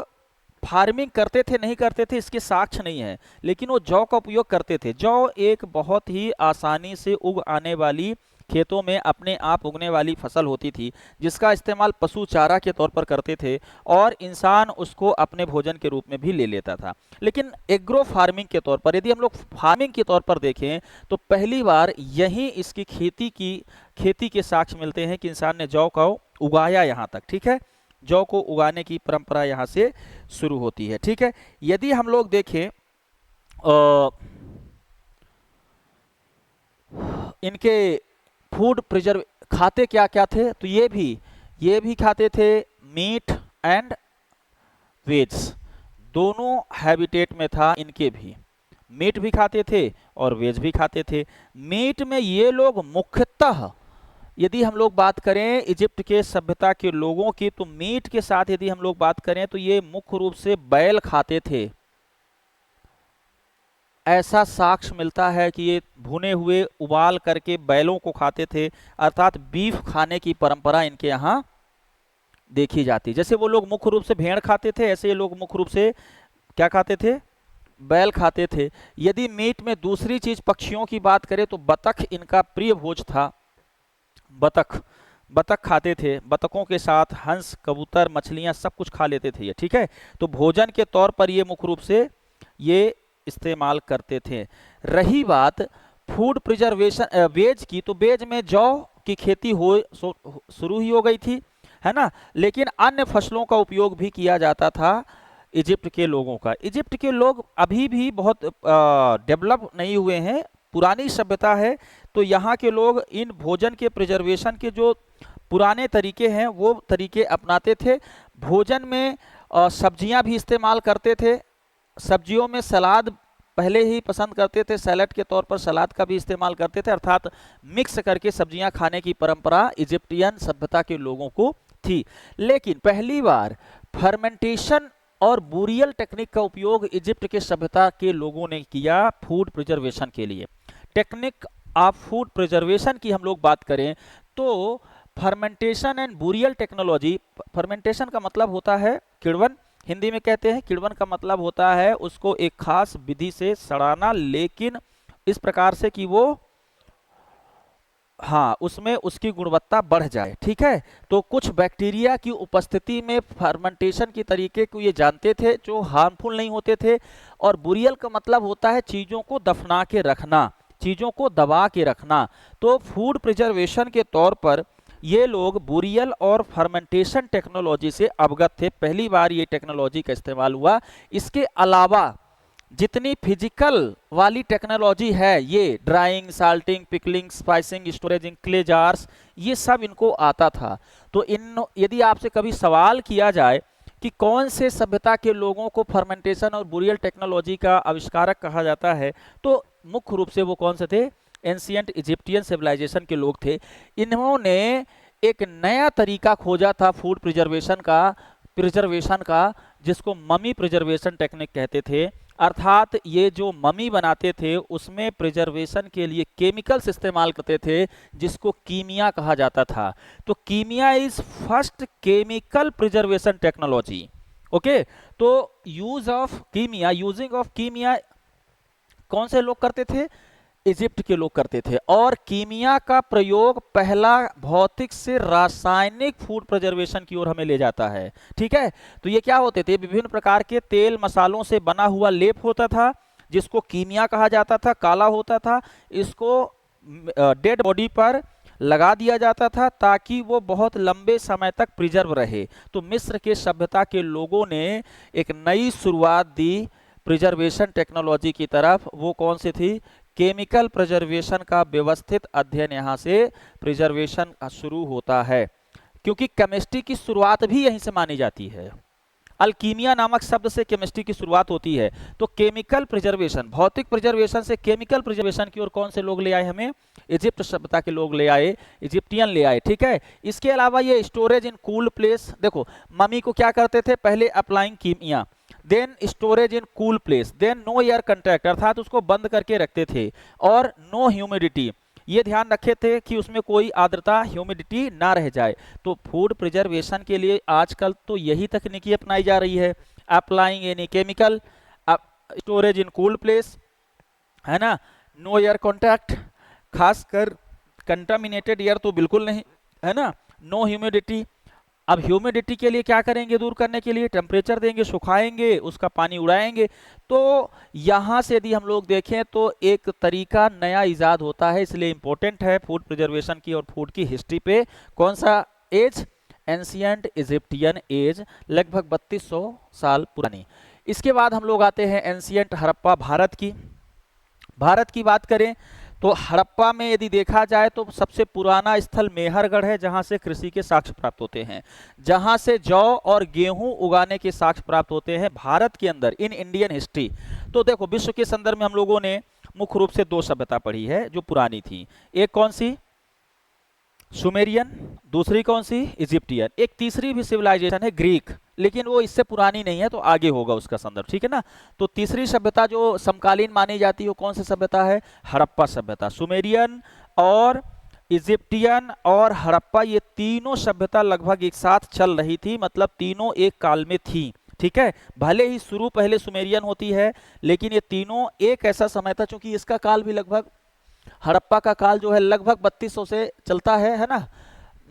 फार्मिंग करते थे नहीं करते थे इसके साक्ष्य नहीं है, लेकिन वो जौ का उपयोग करते थे। जौ एक बहुत ही आसानी से उग आने वाली, खेतों में अपने आप उगने वाली फसल होती थी जिसका इस्तेमाल पशु चारा के तौर पर करते थे और इंसान उसको अपने भोजन के रूप में भी ले लेता था। लेकिन एग्रो फार्मिंग के तौर पर, यदि हम लोग फार्मिंग के तौर पर देखें तो पहली बार यहीं इसकी खेती के साक्ष्य मिलते हैं कि इंसान ने जौ को उगाया यहाँ तक। ठीक है, जौ को उगाने की परंपरा यहाँ से शुरू होती है। ठीक है, यदि हम लोग देखें इनके फूड प्रिजर्व खाते क्या क्या थे, तो ये भी खाते थे मीट एंड वेज, दोनों हैबिटेट में था इनके भी, मीट भी खाते थे और वेज भी खाते थे। मीट में ये लोग मुख्यतः, यदि हम लोग बात करें इजिप्ट के सभ्यता के लोगों की, तो मीट के साथ यदि हम लोग बात करें तो ये मुख्य रूप से बैल खाते थे। ऐसा साक्ष्य मिलता है कि ये भुने हुए उबाल करके बैलों को खाते थे, अर्थात बीफ खाने की परंपरा इनके यहाँ देखी जाती। जैसे वो लोग मुख्य रूप से भेड़ खाते थे, ऐसे ये लोग मुख्य रूप से क्या खाते थे, बैल खाते थे। यदि मीट में दूसरी चीज पक्षियों की बात करें तो बतख इनका प्रिय भोज था। बतख खाते थे, बतखों के साथ हंस, कबूतर, मछलियां सब कुछ खा लेते थे ये, ठीक है। तो भोजन के तौर पर ये मुख्य रूप से ये इस्तेमाल करते थे। रही बात फूड प्रिजर्वेशन वेज की, तो वेज में जौ की खेती हो शुरू ही हो गई थी, है ना, लेकिन अन्य फसलों का उपयोग भी किया जाता था इजिप्ट के लोगों का। इजिप्ट के लोग अभी भी बहुत डेवलप नहीं हुए हैं, पुरानी सभ्यता है, तो यहाँ के लोग इन भोजन के प्रिजर्वेशन के जो पुराने तरीके हैं वो तरीके अपनाते थे। भोजन में सब्जियां भी इस्तेमाल करते थे, सब्जियों में सलाद पहले ही पसंद करते थे, सैलड के तौर पर सलाद का भी इस्तेमाल करते थे, अर्थात मिक्स करके सब्जियां खाने की परंपरा इजिप्टियन सभ्यता के लोगों को थी। लेकिन पहली बार फर्मेंटेशन और बुरियल टेक्निक का उपयोग इजिप्ट के सभ्यता के लोगों ने किया फूड प्रिजर्वेशन के लिए। टेक्निक ऑफ फूड प्रिजर्वेशन की हम लोग बात करें तो fermentation and burial technology, fermentation का मतलब होता है किण्वन, हिंदी में कहते हैं किण्वन का मतलब होता है उसको एक खास विधि से सड़ाना, लेकिन इस प्रकार से कि वो हाँ उसमें उसकी गुणवत्ता बढ़ जाए, ठीक है। तो कुछ बैक्टीरिया की उपस्थिति में फर्मेंटेशन के तरीके को ये जानते थे जो हार्मफुल नहीं होते थे। और बुरियल का मतलब होता है चीज़ों को दफना के रखना, चीज़ों को दबा के रखना। तो फूड प्रिजर्वेशन के तौर पर ये लोग बुरियल और फर्मेंटेशन टेक्नोलॉजी से अवगत थे, पहली बार ये टेक्नोलॉजी का इस्तेमाल हुआ। इसके अलावा जितनी फिजिकल वाली टेक्नोलॉजी है, ये drying, salting, pickling, spicing, storaging, clay jars, ये सब इनको आता था। तो इन यदि आपसे कभी सवाल किया जाए कि कौन से सभ्यता के लोगों को फर्मेंटेशन और बुरियल टेक्नोलॉजी का आविष्कारक कहा जाता है, तो मुख्य रूप से वो कौन से थे, एंशिएंट इजिप्टियन सिविलाइजेशन के लोग थे। इन्होंने एक नया तरीका खोजा था फूड प्रिजर्वेशन का, जिसको ममी प्रिजर्वेशन टेक्निक कहते थे। अर्थात ये जो ममी बनाते थे उसमें प्रिजर्वेशन के लिए केमिकल्स इस्तेमाल करते थे, जिसको कीमिया कहा जाता था। तो कीमिया is first chemical preservation technology. Okay, तो यूजिंग ऑफ कीमिया कौन से लोग करते थे, इजिप्ट के लोग करते थे। और कीमिया का प्रयोग पहला भौतिक से रासायनिक फूड प्रिजर्वेशन की ओर हमें ले जाता है, ठीक है। तो ये क्या होते थे, विभिन्न प्रकार के तेल मसालों से बना हुआ लेप होता था जिसको कीमिया कहा जाता था, काला होता था। इसको डेड बॉडी पर लगा दिया जाता था ताकि वो बहुत लंबे समय तक प्रिजर्व रहे। तो मिस्र के सभ्यता के लोगों ने एक नई शुरुआत दी प्रिजर्वेशन टेक्नोलॉजी की तरफ। वो कौन सी थी, केमिकल प्रिजर्वेशन का व्यवस्थित अध्ययन यहाँ से प्रिजर्वेशन शुरू होता है, क्योंकि केमिस्ट्री की शुरुआत भी यहीं से मानी जाती है। अल्कीमिया नामक शब्द से केमिस्ट्री की शुरुआत होती है। तो केमिकल प्रिजर्वेशन, भौतिक प्रिजर्वेशन से केमिकल प्रिजर्वेशन की ओर कौन से लोग ले आए, हमें इजिप्ट सभ्यता के लोग ले आए, इजिप्टियन ले आए, ठीक है। इसके अलावा ये स्टोरेज इन कूल प्लेस, देखो मम्मी को क्या करते थे, पहले अप्लाइंग कीमिया, then storage in cool place, then no air contact, अर्थात उसको बंद करके रखते थे, और नो ह्यूमिडिटी, ये ध्यान रखे थे कि उसमें कोई आर्द्रता, ह्यूमिडिटी ना रह जाए। तो फूड प्रिजर्वेशन के लिए आजकल तो यही तकनीकी अपनाई जा रही है, applying any chemical, storage in cool place, है ना, नो एयर कॉन्टैक्ट, खासकर कंटामिनेटेड एयर तो बिल्कुल नहीं, है ना, नो ह्यूमिडिटी। अब ह्यूमिडिटी के लिए क्या करेंगे, दूर करने के लिए टेम्परेचर देंगे, सुखाएंगे, उसका पानी उड़ाएंगे। तो यहाँ से यदि हम लोग देखें तो एक तरीका नया इजाद होता है, इसलिए इंपॉर्टेंट है फूड प्रिजर्वेशन की और फूड की हिस्ट्री पे। कौन सा एज, एंशिएंट इजिप्टियन एज, लगभग 3200 साल पुरानी। इसके बाद हम लोग आते हैं एंशिएंट हड़प्पा भारत की बात करें तो हड़प्पा में यदि देखा जाए तो सबसे पुराना स्थल मेहरगढ़ है, जहां से कृषि के साक्ष्य प्राप्त होते हैं, जहां से जौ और गेहूं उगाने के साक्ष्य प्राप्त होते हैं भारत के अंदर इन इंडियन हिस्ट्री। तो देखो, विश्व के संदर्भ में हम लोगों ने मुख्य रूप से दो सभ्यता पढ़ी है जो पुरानी थी। एक कौन सी? सुमेरियन। दूसरी कौन सी? इजिप्टियन। एक तीसरी भी सिविलाइजेशन है, ग्रीक, लेकिन वो इससे पुरानी नहीं है, तो आगे होगा उसका संदर्भ, ठीक है ना। तो तीसरी सभ्यता जो समकालीन मानी जाती है वो कौन सी सभ्यता है? हड़प्पा सभ्यता। सुमेरियन और इजिप्टियन और हड़प्पा, ये तीनों सभ्यता लगभग एक साथ चल रही थी, मतलब तीनों एक काल में थी, ठीक है। भले ही शुरू पहले सुमेरियन होती है, लेकिन ये तीनों एक ऐसा समय था, चूंकि इसका काल भी लगभग, हड़प्पा का काल जो है लगभग 3200 से चलता है ना,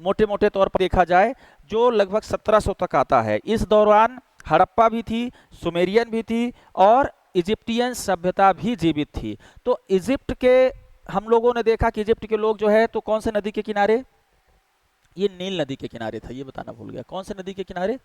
मोटे मोटे तौर पर देखा जाए, जो लगभग 1700 तक आता है। इस दौरान हड़प्पा भी थी, सुमेरियन भी थी और इजिप्टियन सभ्यता भी जीवित थी। तो इजिप्ट के हम लोगों ने देखा कि इजिप्ट के लोग जो है तो कौन से नदी के किनारे? ये नील नदी के किनारे था, ये बताना भूल गया। कौन से नदी के किनारे?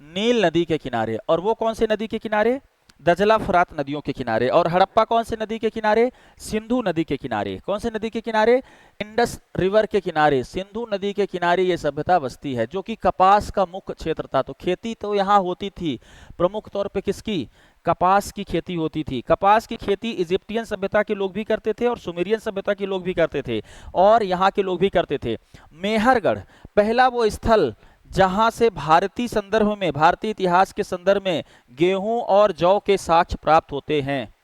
नील नदी के किनारे। और वो कौन से नदी के किनारे? दजला फरात नदियों के किनारे। और हड़प्पा कौन से नदी के किनारे? सिंधु नदी के किनारे। कौन से नदी के किनारे? इंडस रिवर के किनारे, सिंधु नदी के किनारे ये सभ्यता बसती है, जो कि कपास का मुख्य क्षेत्र था। तो खेती तो यहाँ होती थी प्रमुख तौर पे किसकी? कपास की खेती होती थी। कपास की खेती इजिप्टियन सभ्यता के लोग भी करते थे और सुमेरियन सभ्यता के लोग भी करते थे और यहाँ के लोग भी करते थे। मेहरगढ़ पहला वो स्थल जहां से भारतीय संदर्भ में, भारतीय इतिहास के संदर्भ में गेहूं और जौ के साक्ष्य प्राप्त होते हैं।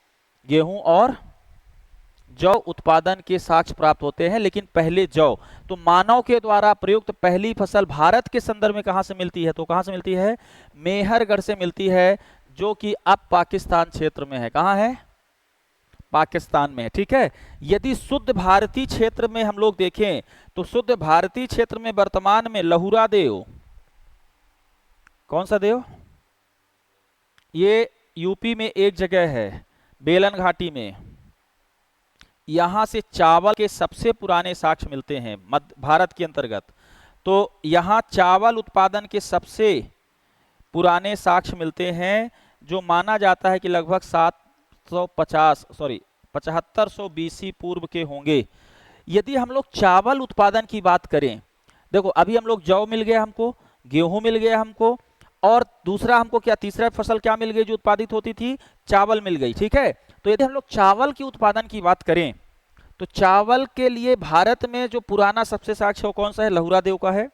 गेहूं और जौ उत्पादन के साक्ष्य प्राप्त होते हैं, लेकिन पहले जौ। तो मानव के द्वारा प्रयुक्त पहली फसल भारत के संदर्भ में कहां से मिलती है? तो कहां से मिलती है? मेहरगढ़ से मिलती है, जो कि अब पाकिस्तान क्षेत्र में है। कहां है? पाकिस्तान में, ठीक है। यदि शुद्ध भारतीय क्षेत्र में हम लोग देखें तो शुद्ध भारतीय क्षेत्र में वर्तमान में लहुरा देव, कौन सा देव? ये यूपी में एक जगह है, बेलन घाटी में। यहां से चावल के सबसे पुराने साक्ष्य मिलते हैं मध्य भारत के अंतर्गत। तो यहां चावल उत्पादन के सबसे पुराने साक्ष्य मिलते हैं, जो माना जाता है कि लगभग 7500 बीसी पूर्व के होंगे। यदि हम लोग चावल उत्पादन की बात करें, देखो अभी हम लोग जौ मिल गया हमको, गेहूं मिल गया हमको, और दूसरा हमको क्या, तीसरा फसल क्या मिल गई जो उत्पादित होती थी? चावल मिल गई, ठीक है। तो यदि हम लोग चावल की उत्पादन की बात करें तो चावल के लिए भारत में जो पुराना सबसे साक्ष्य वो कौन सा है? लहुरा देव का है,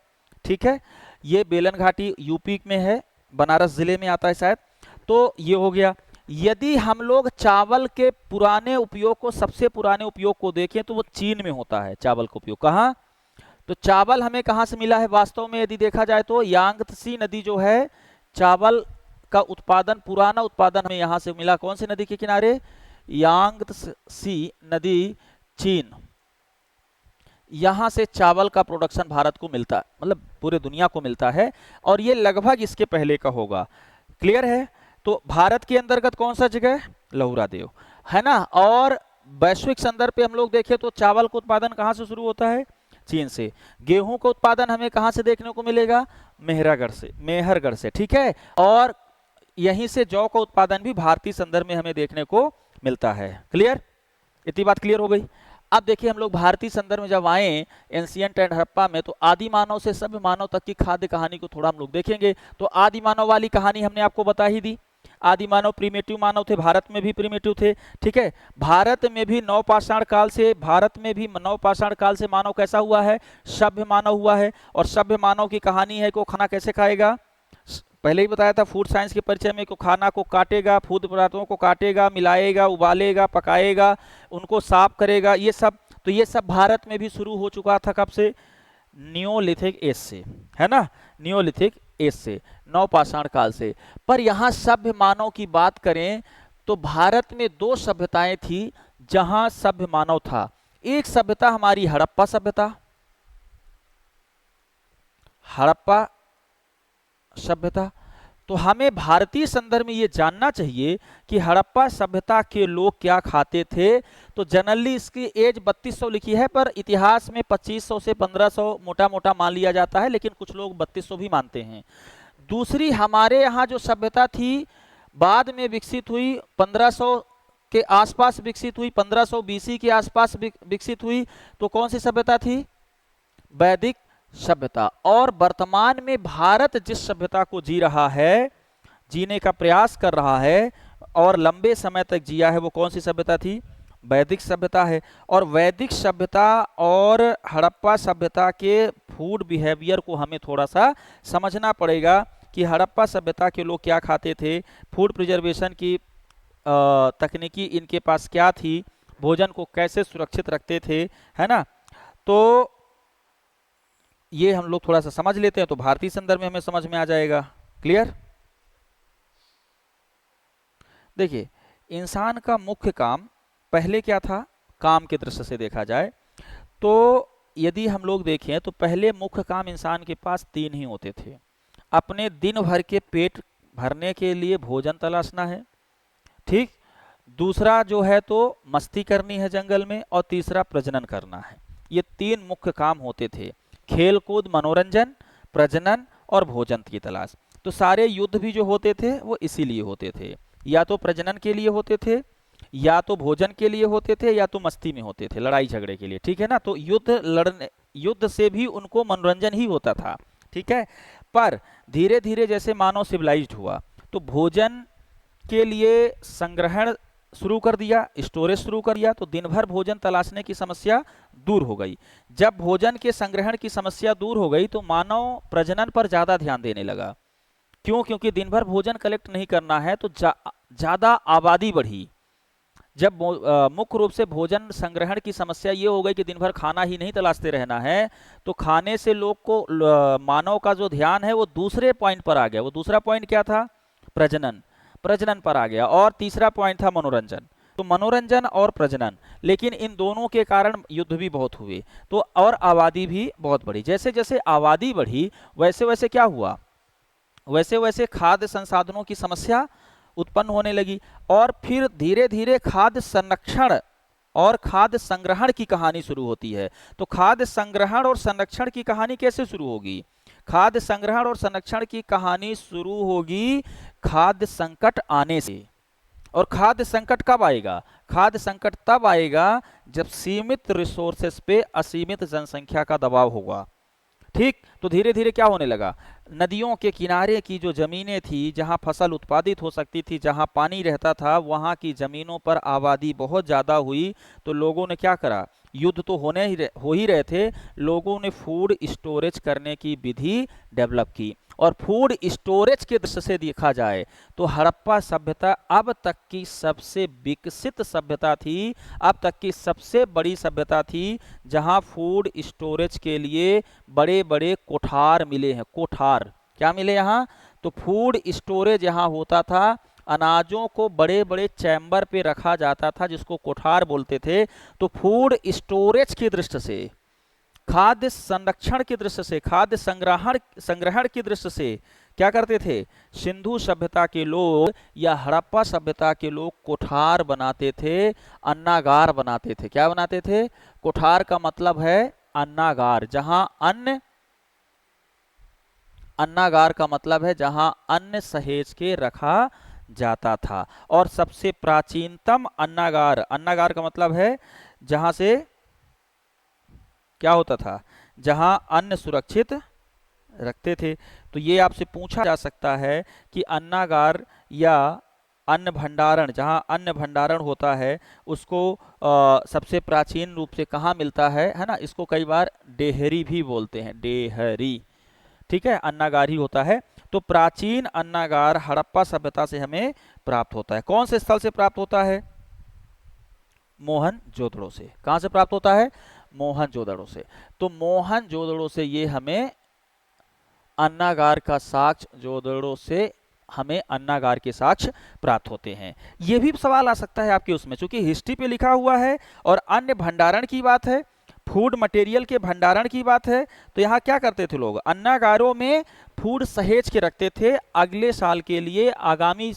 ठीक है। ये बेलन घाटी यूपी में है, बनारस जिले में आता है शायद। तो ये हो गया। यदि हम लोग चावल के पुराने उपयोग को, सबसे पुराने उपयोग को देखें तो वो चीन में होता है चावल का उपयोग। कहाँ? तो चावल हमें कहाँ से मिला है वास्तव में यदि देखा जाए तो? यांगत्सी नदी जो है, चावल का उत्पादन, पुराना उत्पादन हमें यहाँ से मिला। कौन सी नदी के किनारे? यांगत्सी नदी, चीन। यहां से चावल का प्रोडक्शन भारत को मिलता है, मतलब पूरे दुनिया को मिलता है, और ये लगभग इसके पहले का होगा। क्लियर है? तो भारत के अंतर्गत कौन सा जगह? लहुरा देव, है ना। और वैश्विक संदर्भ पे हम लोग देखें तो चावल का उत्पादन कहां से शुरू होता है? चीन से। गेहूं का उत्पादन हमें कहां से देखने को मिलेगा? मेहरगढ़ से, ठीक है। और यहीं से जौ का उत्पादन भी भारतीय संदर्भ में हमें देखने को मिलता है। क्लियर? इतनी बात क्लियर हो गई। अब देखिए, हम लोग भारतीय संदर्भ में जब आए एंशिएंट एंड हड़प्पा में, तो आदि मानव से सभ्य मानव तक की खाद्य कहानी को थोड़ा हम लोग देखेंगे। तो आदि मानव वाली कहानी हमने आपको बता ही दी। आदि मानव प्रीमेटिव मानव थे, भारत में भी प्रीमेटिव थे, ठीक है। भारत में भी नवपाषाण काल से मानव कैसा हुआ है? सभ्य मानव हुआ है। और सभ्य मानव की कहानी है कि वो खाना कैसे खाएगा? पहले ही बताया था फूड साइंस के परिचय में, को खाना को काटेगा, फूड पदार्थों को काटेगा, मिलाएगा, उबालेगा, पकाएगा, उनको साफ करेगा, ये सब। तो ये सब भारत में भी शुरू हो चुका था। कब से? नियोलिथिक एज से, है ना। नियोलिथिक एज से, नवपाषाण काल से। पर यहाँ सभ्य मानव की बात करें तो भारत में दो सभ्यताएं थी जहां सभ्य मानव था। एक सभ्यता हमारी हड़प्पा सभ्यता, हड़प्पा सभ्यता। तो हमें भारतीय संदर्भ में ये जानना चाहिए कि हड़प्पा सभ्यता के लोग क्या खाते थे। तो जनरली इसकी एज 3200 लिखी है, पर इतिहास में 2500 से 1500 मोटा मोटा मान लिया जाता है, लेकिन कुछ लोग 3200 भी मानते हैं। दूसरी हमारे यहाँ जो सभ्यता थी बाद में विकसित हुई 1500 के आसपास विकसित हुई, 1500 बीसी के आसपास विकसित हुई। तो कौन सी सभ्यता थी? वैदिक सभ्यता। और वर्तमान में भारत जिस सभ्यता को जी रहा है, जीने का प्रयास कर रहा है और लंबे समय तक जिया है, वो कौन सी सभ्यता थी? वैदिक सभ्यता है। और वैदिक सभ्यता और हड़प्पा सभ्यता के फूड बिहेवियर को हमें थोड़ा सा समझना पड़ेगा कि हड़प्पा सभ्यता के लोग क्या खाते थे, फूड प्रिजर्वेशन की तकनीकी इनके पास क्या थी, भोजन को कैसे सुरक्षित रखते थे, है ना। तो ये हम लोग थोड़ा सा समझ लेते हैं तो भारतीय संदर्भ में हमें समझ में आ जाएगा। क्लियर? देखिए, इंसान का मुख्य काम पहले क्या था? काम के दृष्टि से देखा जाए तो यदि हम लोग देखें तो पहले मुख्य काम इंसान के पास 3 ही होते थे। अपने दिन भर के पेट भरने के लिए भोजन तलाशना है, ठीक, दूसरा जो है तो मस्ती करनी है जंगल में, और तीसरा प्रजनन करना है। ये 3 मुख्य काम होते थे, खेल कूद, मनोरंजन, प्रजनन और भोजन की तलाश। तो सारे युद्ध भी जो होते थे वो इसीलिए होते थे, या तो प्रजनन के लिए होते थे, या तो भोजन के लिए होते थे, या तो मस्ती में होते थे, लड़ाई झगड़े के लिए, ठीक है ना। तो युद्ध से भी उनको मनोरंजन ही होता था, ठीक है। पर धीरे धीरे जैसे मानव सिविलाइज्ड हुआ तो भोजन के लिए संग्रहण शुरू कर दिया, स्टोरेज शुरू कर दिया, तो दिन भर भोजन तलाशने की समस्या दूर हो गई। जब भोजन के संग्रहण की समस्या दूर हो गई तो मानव प्रजनन पर ज़्यादा ध्यान देने लगा। क्यों? क्योंकि दिन भर भोजन कलेक्ट नहीं करना है तो ज़्यादा आबादी बढ़ी। जब मुख्य रूप से भोजन संग्रहण की समस्या ये हो गई कि दिन भर खाना ही नहीं तलाशते रहना है, तो खाने से लोग को मानव का जो ध्यान है वो दूसरे पॉइंट पर आ गया। वो दूसरा पॉइंट क्या था? प्रजनन पर आ गया। और तीसरा पॉइंट था मनोरंजन। तो मनोरंजन और प्रजनन, लेकिन इन दोनों के कारण युद्ध भी बहुत हुए, तो और आबादी भी बहुत बढ़ी। जैसे जैसे आबादी बढ़ी वैसे वैसे क्या हुआ? वैसे वैसे खाद्य संसाधनों की समस्या उत्पन्न होने लगी, और फिर धीरे धीरे खाद्य संरक्षण और खाद्य संग्रहण की कहानी शुरू होती है। तो खाद्य संग्रहण और संरक्षण की कहानी कैसे शुरू होगी? खाद्य संग्रहण और संरक्षण की कहानी शुरू होगी खाद्य संकट आने से। और खाद्य संकट कब आएगा? खाद्य संकट तब आएगा जब सीमित रिसोर्सेस पे असीमित जनसंख्या का दबाव होगा, ठीक। तो धीरे धीरे क्या होने लगा? नदियों के किनारे की जो जमीनें थी, जहां फसल उत्पादित हो सकती थी, जहां पानी रहता था, वहां की जमीनों पर आबादी बहुत ज़्यादा हुई। तो लोगों ने क्या करा? युद्ध तो हो ही रहे थे, लोगों ने फूड स्टोरेज करने की विधि डेवलप की। और फूड स्टोरेज के दृष्टि से देखा जाए तो हड़प्पा सभ्यता अब तक की सबसे विकसित सभ्यता थी, अब तक की सबसे बड़ी सभ्यता थी, जहां फूड स्टोरेज के लिए बड़े बड़े कोठार मिले हैं। कोठार क्या मिले यहाँ? तो फूड स्टोरेज यहाँ होता था, अनाजों को बड़े बड़े चैम्बर पे रखा जाता था जिसको कोठार बोलते थे। तो फूड स्टोरेज की दृष्टि से, खाद्य संरक्षण की दृष्टि से, खाद्य संग्रहण की दृष्टि से क्या करते थे? सिंधु सभ्यता के लोग या हड़प्पा सभ्यता के लोग कोठार बनाते थे, अन्नागार बनाते थे। क्या बनाते थे? कोठार का मतलब है अन्नागार, जहां अन्नागार का मतलब है जहां अन्न सहेज के रखा जाता था। और सबसे प्राचीनतम अन्नागार का मतलब है जहां से क्या होता था? जहां अन्न सुरक्षित रखते थे। तो ये आपसे पूछा जा सकता है कि अन्नागार या अन्न भंडारण, जहां अन्न भंडारण होता है उसको सबसे प्राचीन रूप से कहाँ मिलता है ना। इसको कई बार डेहरी भी बोलते हैं, डेहरी, ठीक है, अन्नागार ही होता है। तो प्राचीन अन्नागार हड़प्पा सभ्यता से हमें प्राप्त होता है। कौन से स्थल से प्राप्त होता है? मोहनजोदड़ो से। कहां से प्राप्त होता है? मोहनजोदड़ो से। तो मोहनजोदड़ो से ये हमें अन्नागार का साक्ष्य, जोदड़ो से हमें अन्नागार के साक्ष्य प्राप्त होते हैं। ये भी सवाल आ सकता है आपके उसमें, चूंकि हिस्ट्री पे लिखा हुआ है और अन्य भंडारण की बात है, फूड मटेरियल के भंडारण की बात है, तो यहाँ क्या करते थे लोग? अन्नागारों में फूड सहेज के रखते थे अगले साल के लिए, आगामी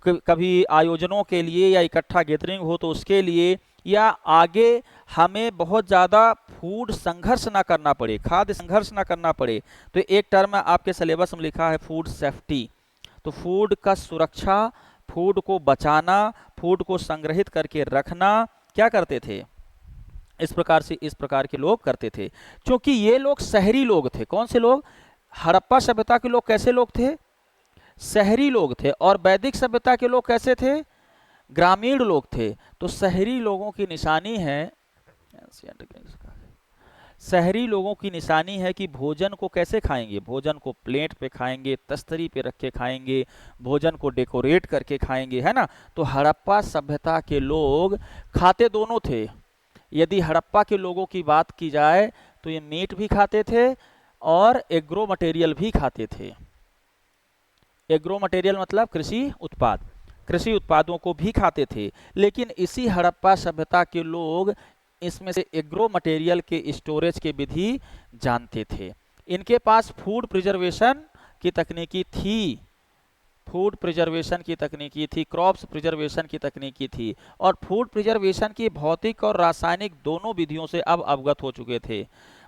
कभी आयोजनों के लिए, या इकट्ठा गैदरिंग हो तो उसके लिए, या आगे हमें बहुत ज़्यादा फूड संघर्ष ना करना पड़े, खाद्य संघर्ष ना करना पड़े। तो एक टर्म आपके सिलेबस में लिखा है फूड सेफ्टी। तो फूड का सुरक्षा, फूड को बचाना, फूड को संग्रहित करके रखना क्या करते थे, इस प्रकार के लोग करते थे। क्योंकि ये लोग शहरी लोग थे। कौन से लोग? हड़प्पा सभ्यता के लोग कैसे लोग थे? शहरी लोग थे। और वैदिक सभ्यता के लोग कैसे थे? ग्रामीण लोग थे। तो शहरी लोगों की निशानी है, शहरी लोगों की निशानी है कि भोजन को कैसे खाएंगे, भोजन को प्लेट पे खाएंगे, तस्तरी पे रख के खाएंगे, भोजन को डेकोरेट करके खाएंगे, है ना। तो हड़प्पा सभ्यता के लोग खाते दोनों थे। यदि हड़प्पा के लोगों की बात की जाए तो ये मीट भी खाते थे और एग्रो मटेरियल भी खाते थे। एग्रो मटेरियल मतलब कृषि उत्पाद, कृषि उत्पादों को भी खाते थे। लेकिन इसी हड़प्पा सभ्यता के लोग इसमें से एग्रो मटेरियल के स्टोरेज के विधि जानते थे। इनके पास फूड प्रिजर्वेशन की तकनीकी थी, फूड प्रिजर्वेशन की तकनीकी थी, क्रॉप्स प्रिजर्वेशन की तकनीकी थी। और फूड प्रिजर्वेशन की भौतिक और रासायनिक दोनों विधियों से अब अवगत हो चुके थे।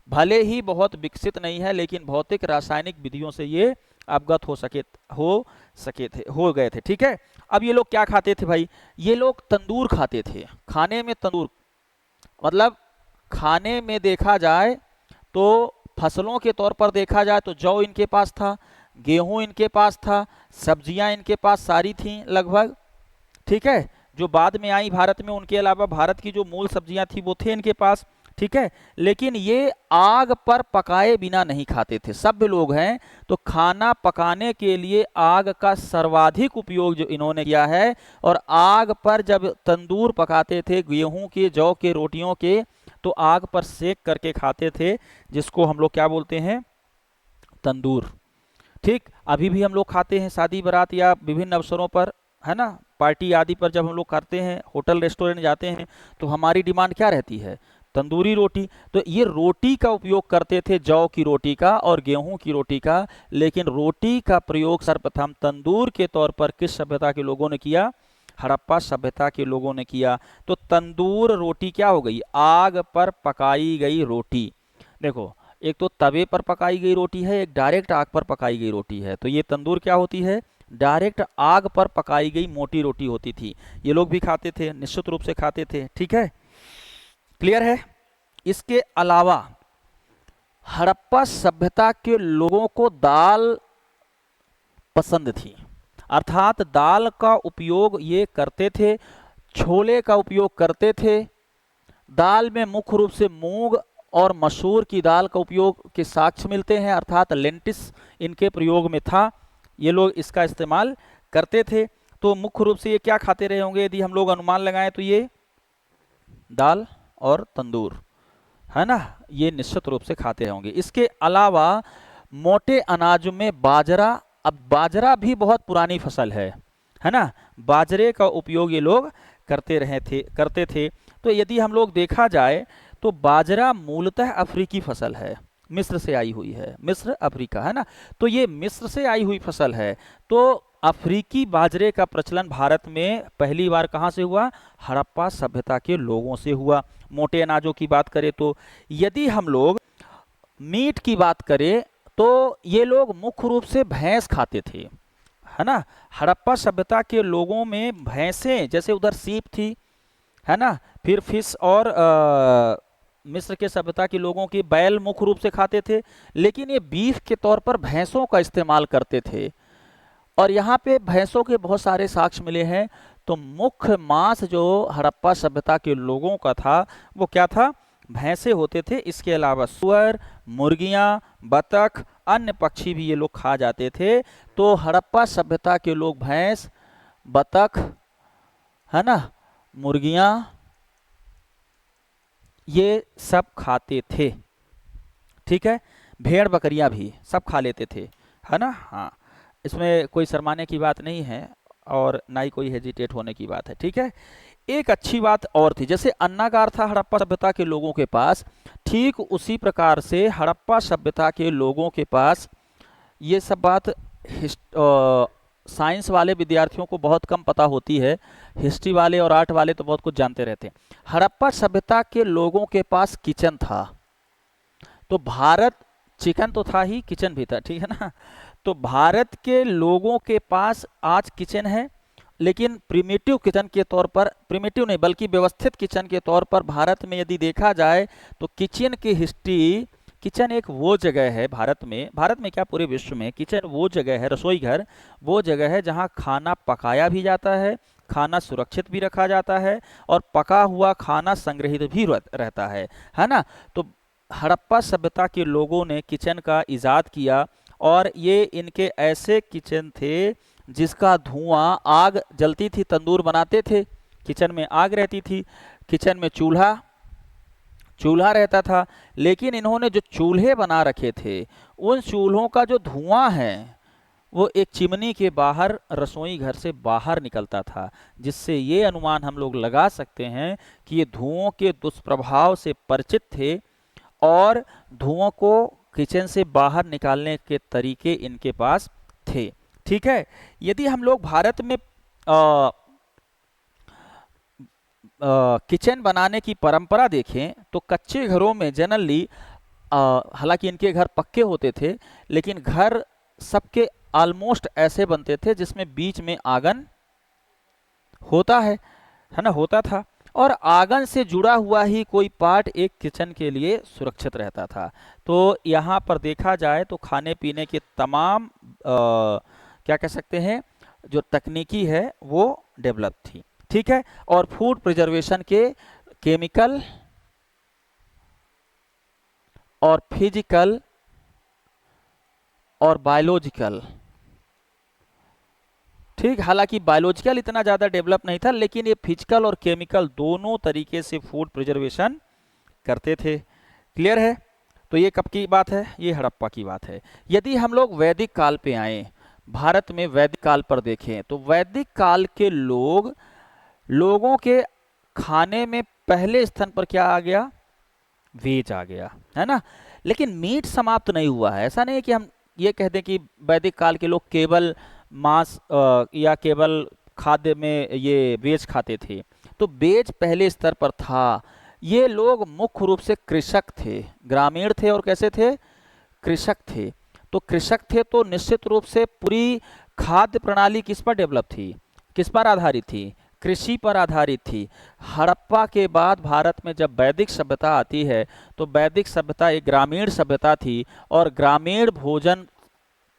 भले ही बहुत विकसित नहीं है, लेकिन भौतिक रासायनिक विधियों से ये अवगत हो गए थे। ठीक है। अब ये लोग क्या खाते थे भाई? ये लोग तंदूर खाते थे। खाने में तंदूर मतलब खाने में देखा जाए तो फसलों के तौर पर देखा जाए तो जौ इनके पास था, गेहूं इनके पास था, सब्जियां इनके पास सारी थीं लगभग। ठीक है। जो बाद में आई भारत में, उनके अलावा भारत की जो मूल सब्जियां थी वो थे इनके पास। ठीक है। लेकिन ये आग पर पकाए बिना नहीं खाते थे। सभ्य लोग हैं तो खाना पकाने के लिए आग का सर्वाधिक उपयोग जो इन्होंने किया है। और आग पर जब तंदूर पकाते थे गेहूं के, जौ के, रोटियों के, तो आग पर सेक करके खाते थे, जिसको हम लोग क्या बोलते हैं? तंदूर। ठीक। अभी भी हम लोग खाते हैं शादी बारात या विभिन्न अवसरों पर, है ना, पार्टी आदि पर जब हम लोग करते हैं, होटल रेस्टोरेंट जाते हैं, तो हमारी डिमांड क्या रहती है? तंदूरी रोटी। तो ये रोटी का उपयोग करते थे, जौ की रोटी का और गेहूं की रोटी का। लेकिन रोटी का प्रयोग सर्वप्रथम तंदूर के तौर पर किस सभ्यता के लोगों ने किया? हड़प्पा सभ्यता के लोगों ने किया। तो तंदूर रोटी क्या हो गई? आग पर पकाई गई रोटी। देखो, एक तो तवे पर पकाई गई रोटी है, एक डायरेक्ट आग पर पकाई गई रोटी है। तो ये तंदूर क्या होती है? डायरेक्ट आग पर पकाई गई मोटी रोटी होती थी। ये लोग भी खाते थे, निश्चित रूप से खाते थे। ठीक है, क्लियर है। इसके अलावा हड़प्पा सभ्यता के लोगों को दाल पसंद थी, अर्थात दाल का उपयोग ये करते थे, छोले का उपयोग करते थे। दाल में मुख्य रूप से मूंग और मसूर की दाल का उपयोग के साक्ष्य मिलते हैं, अर्थात लेंटिस इनके प्रयोग में था। ये लोग इसका इस्तेमाल करते थे। तो मुख्य रूप से ये क्या खाते रहे होंगे? यदि हम लोग अनुमान लगाएं तो ये दाल और तंदूर, है ना, ये निश्चित रूप से खाते होंगे। इसके अलावा मोटे अनाज में बाजरा, अब बाजरा भी बहुत पुरानी फसल है ना, बाजरे का उपयोग ये लोग करते थे। तो यदि हम लोग देखा जाए तो बाजरा मूलतः अफ्रीकी फसल है, मिस्र से आई हुई है, मिस्र अफ्रीका, है ना। तो ये मिस्र से आई हुई फसल है। तो अफ्रीकी बाजरे का प्रचलन भारत में पहली बार कहाँ से हुआ? हड़प्पा सभ्यता के लोगों से हुआ। मोटे अनाजों की बात करें तो, यदि हम लोग मीट की बात करें तो ये लोग मुख्य रूप से भैंस खाते थे, है ना। हड़प्पा सभ्यता के लोगों में भैंसें, जैसे उधर सीप थी, है ना, फिर फिश, और मिस्र के सभ्यता के लोगों की बैल मुख्य रूप से खाते थे। लेकिन ये बीफ के तौर पर भैंसों का इस्तेमाल करते थे। और यहाँ पे भैंसों के बहुत सारे साक्ष्य मिले हैं। तो मुख्य मांस जो हड़प्पा सभ्यता के लोगों का था वो क्या था? भैंसे होते थे। इसके अलावा सुअर, मुर्गियां, बतख, अन्य पक्षी भी ये लोग खा जाते थे। तो हड़प्पा सभ्यता के लोग भैंस, बतख, है ना, मुर्गियां, ये सब खाते थे। ठीक है। भेड़ बकरियां भी सब खा लेते थे, है ना। हाँ, इसमें कोई शर्माने की बात नहीं है और ना ही कोई हेजिटेट होने की बात है। ठीक है। एक अच्छी बात और थी, जैसे अन्नागार था हड़प्पा सभ्यता के लोगों के पास, ठीक उसी प्रकार से हड़प्पा सभ्यता के लोगों के पास, ये सब बात साइंस वाले विद्यार्थियों को बहुत कम पता होती है, हिस्ट्री वाले और आर्ट वाले तो बहुत कुछ जानते रहते हैं। हड़प्पा सभ्यता के लोगों के पास किचन था। तो भारत, चिकन तो था ही, किचन भी था, ठीक है ना। तो भारत के लोगों के पास आज किचन है, लेकिन प्रिमिटिव किचन के तौर पर, प्रिमिटिव नहीं बल्कि व्यवस्थित किचन के तौर पर भारत में यदि देखा जाए तो किचन की हिस्ट्री, किचन एक वो जगह है भारत में क्या पूरे विश्व में, किचन वो जगह है, रसोई घर वो जगह है जहाँ खाना पकाया भी जाता है, खाना सुरक्षित भी रखा जाता है और पका हुआ खाना संग्रहित भी रहता है ना। तो हड़प्पा सभ्यता के लोगों ने किचन का इजाद किया और ये इनके ऐसे किचन थे जिसका धुआं, आग जलती थी, तंदूर बनाते थे, किचन में आग रहती थी, किचन में चूल्हा चूल्हा रहता था, लेकिन इन्होंने जो चूल्हे बना रखे थे उन चूल्हों का जो धुआं है वो एक चिमनी के बाहर, रसोई घर से बाहर निकलता था, जिससे ये अनुमान हम लोग लगा सकते हैं कि ये धुओं के दुष्प्रभाव से परिचित थे और धुओं को किचन से बाहर निकालने के तरीके इनके पास थे। ठीक है। यदि हम लोग भारत में किचन बनाने की परंपरा देखें तो कच्चे घरों में जनरली, हालांकि इनके घर पक्के होते थे, लेकिन घर सबके ऑलमोस्ट ऐसे बनते थे जिसमें बीच में आंगन होता है ना, होता था, और आंगन से जुड़ा हुआ ही कोई पार्ट एक किचन के लिए सुरक्षित रहता था। तो यहाँ पर देखा जाए तो खाने पीने के तमाम क्या कह सकते हैं जो तकनीकी है वो डेवलप थी। ठीक है। और फूड प्रिजर्वेशन के केमिकल और फिजिकल और बायोलॉजिकल, ठीक, हालांकि बायोलॉजिकल इतना ज़्यादा डेवलप नहीं था, लेकिन ये फिजिकल और केमिकल दोनों तरीके से फूड प्रिजर्वेशन करते थे। क्लियर है। तो ये कब की बात है, ये हड़प्पा की बात है। यदि हम लोग वैदिक काल पे आए, भारत में वैदिक काल पर देखें तो वैदिक काल के लोगों के खाने में पहले स्थान पर क्या आ गया, वेज आ गया, है ना। लेकिन मीट समाप्त नहीं हुआ है। ऐसा नहीं है कि हम ये कह दें कि वैदिक काल के लोग केवल मांस या केवल खाद्य में ये वेज खाते थे। तो वेज पहले स्तर पर था। ये लोग मुख्य रूप से कृषक थे, ग्रामीण थे और कैसे थे, कृषक थे। तो कृषक थे तो निश्चित रूप से पूरी खाद्य प्रणाली किस पर डेवलप थी, किस पर आधारित थी, कृषि पर आधारित थी। हड़प्पा के बाद भारत में जब वैदिक सभ्यता आती है तो वैदिक सभ्यता एक ग्रामीण सभ्यता थी और ग्रामीण भोजन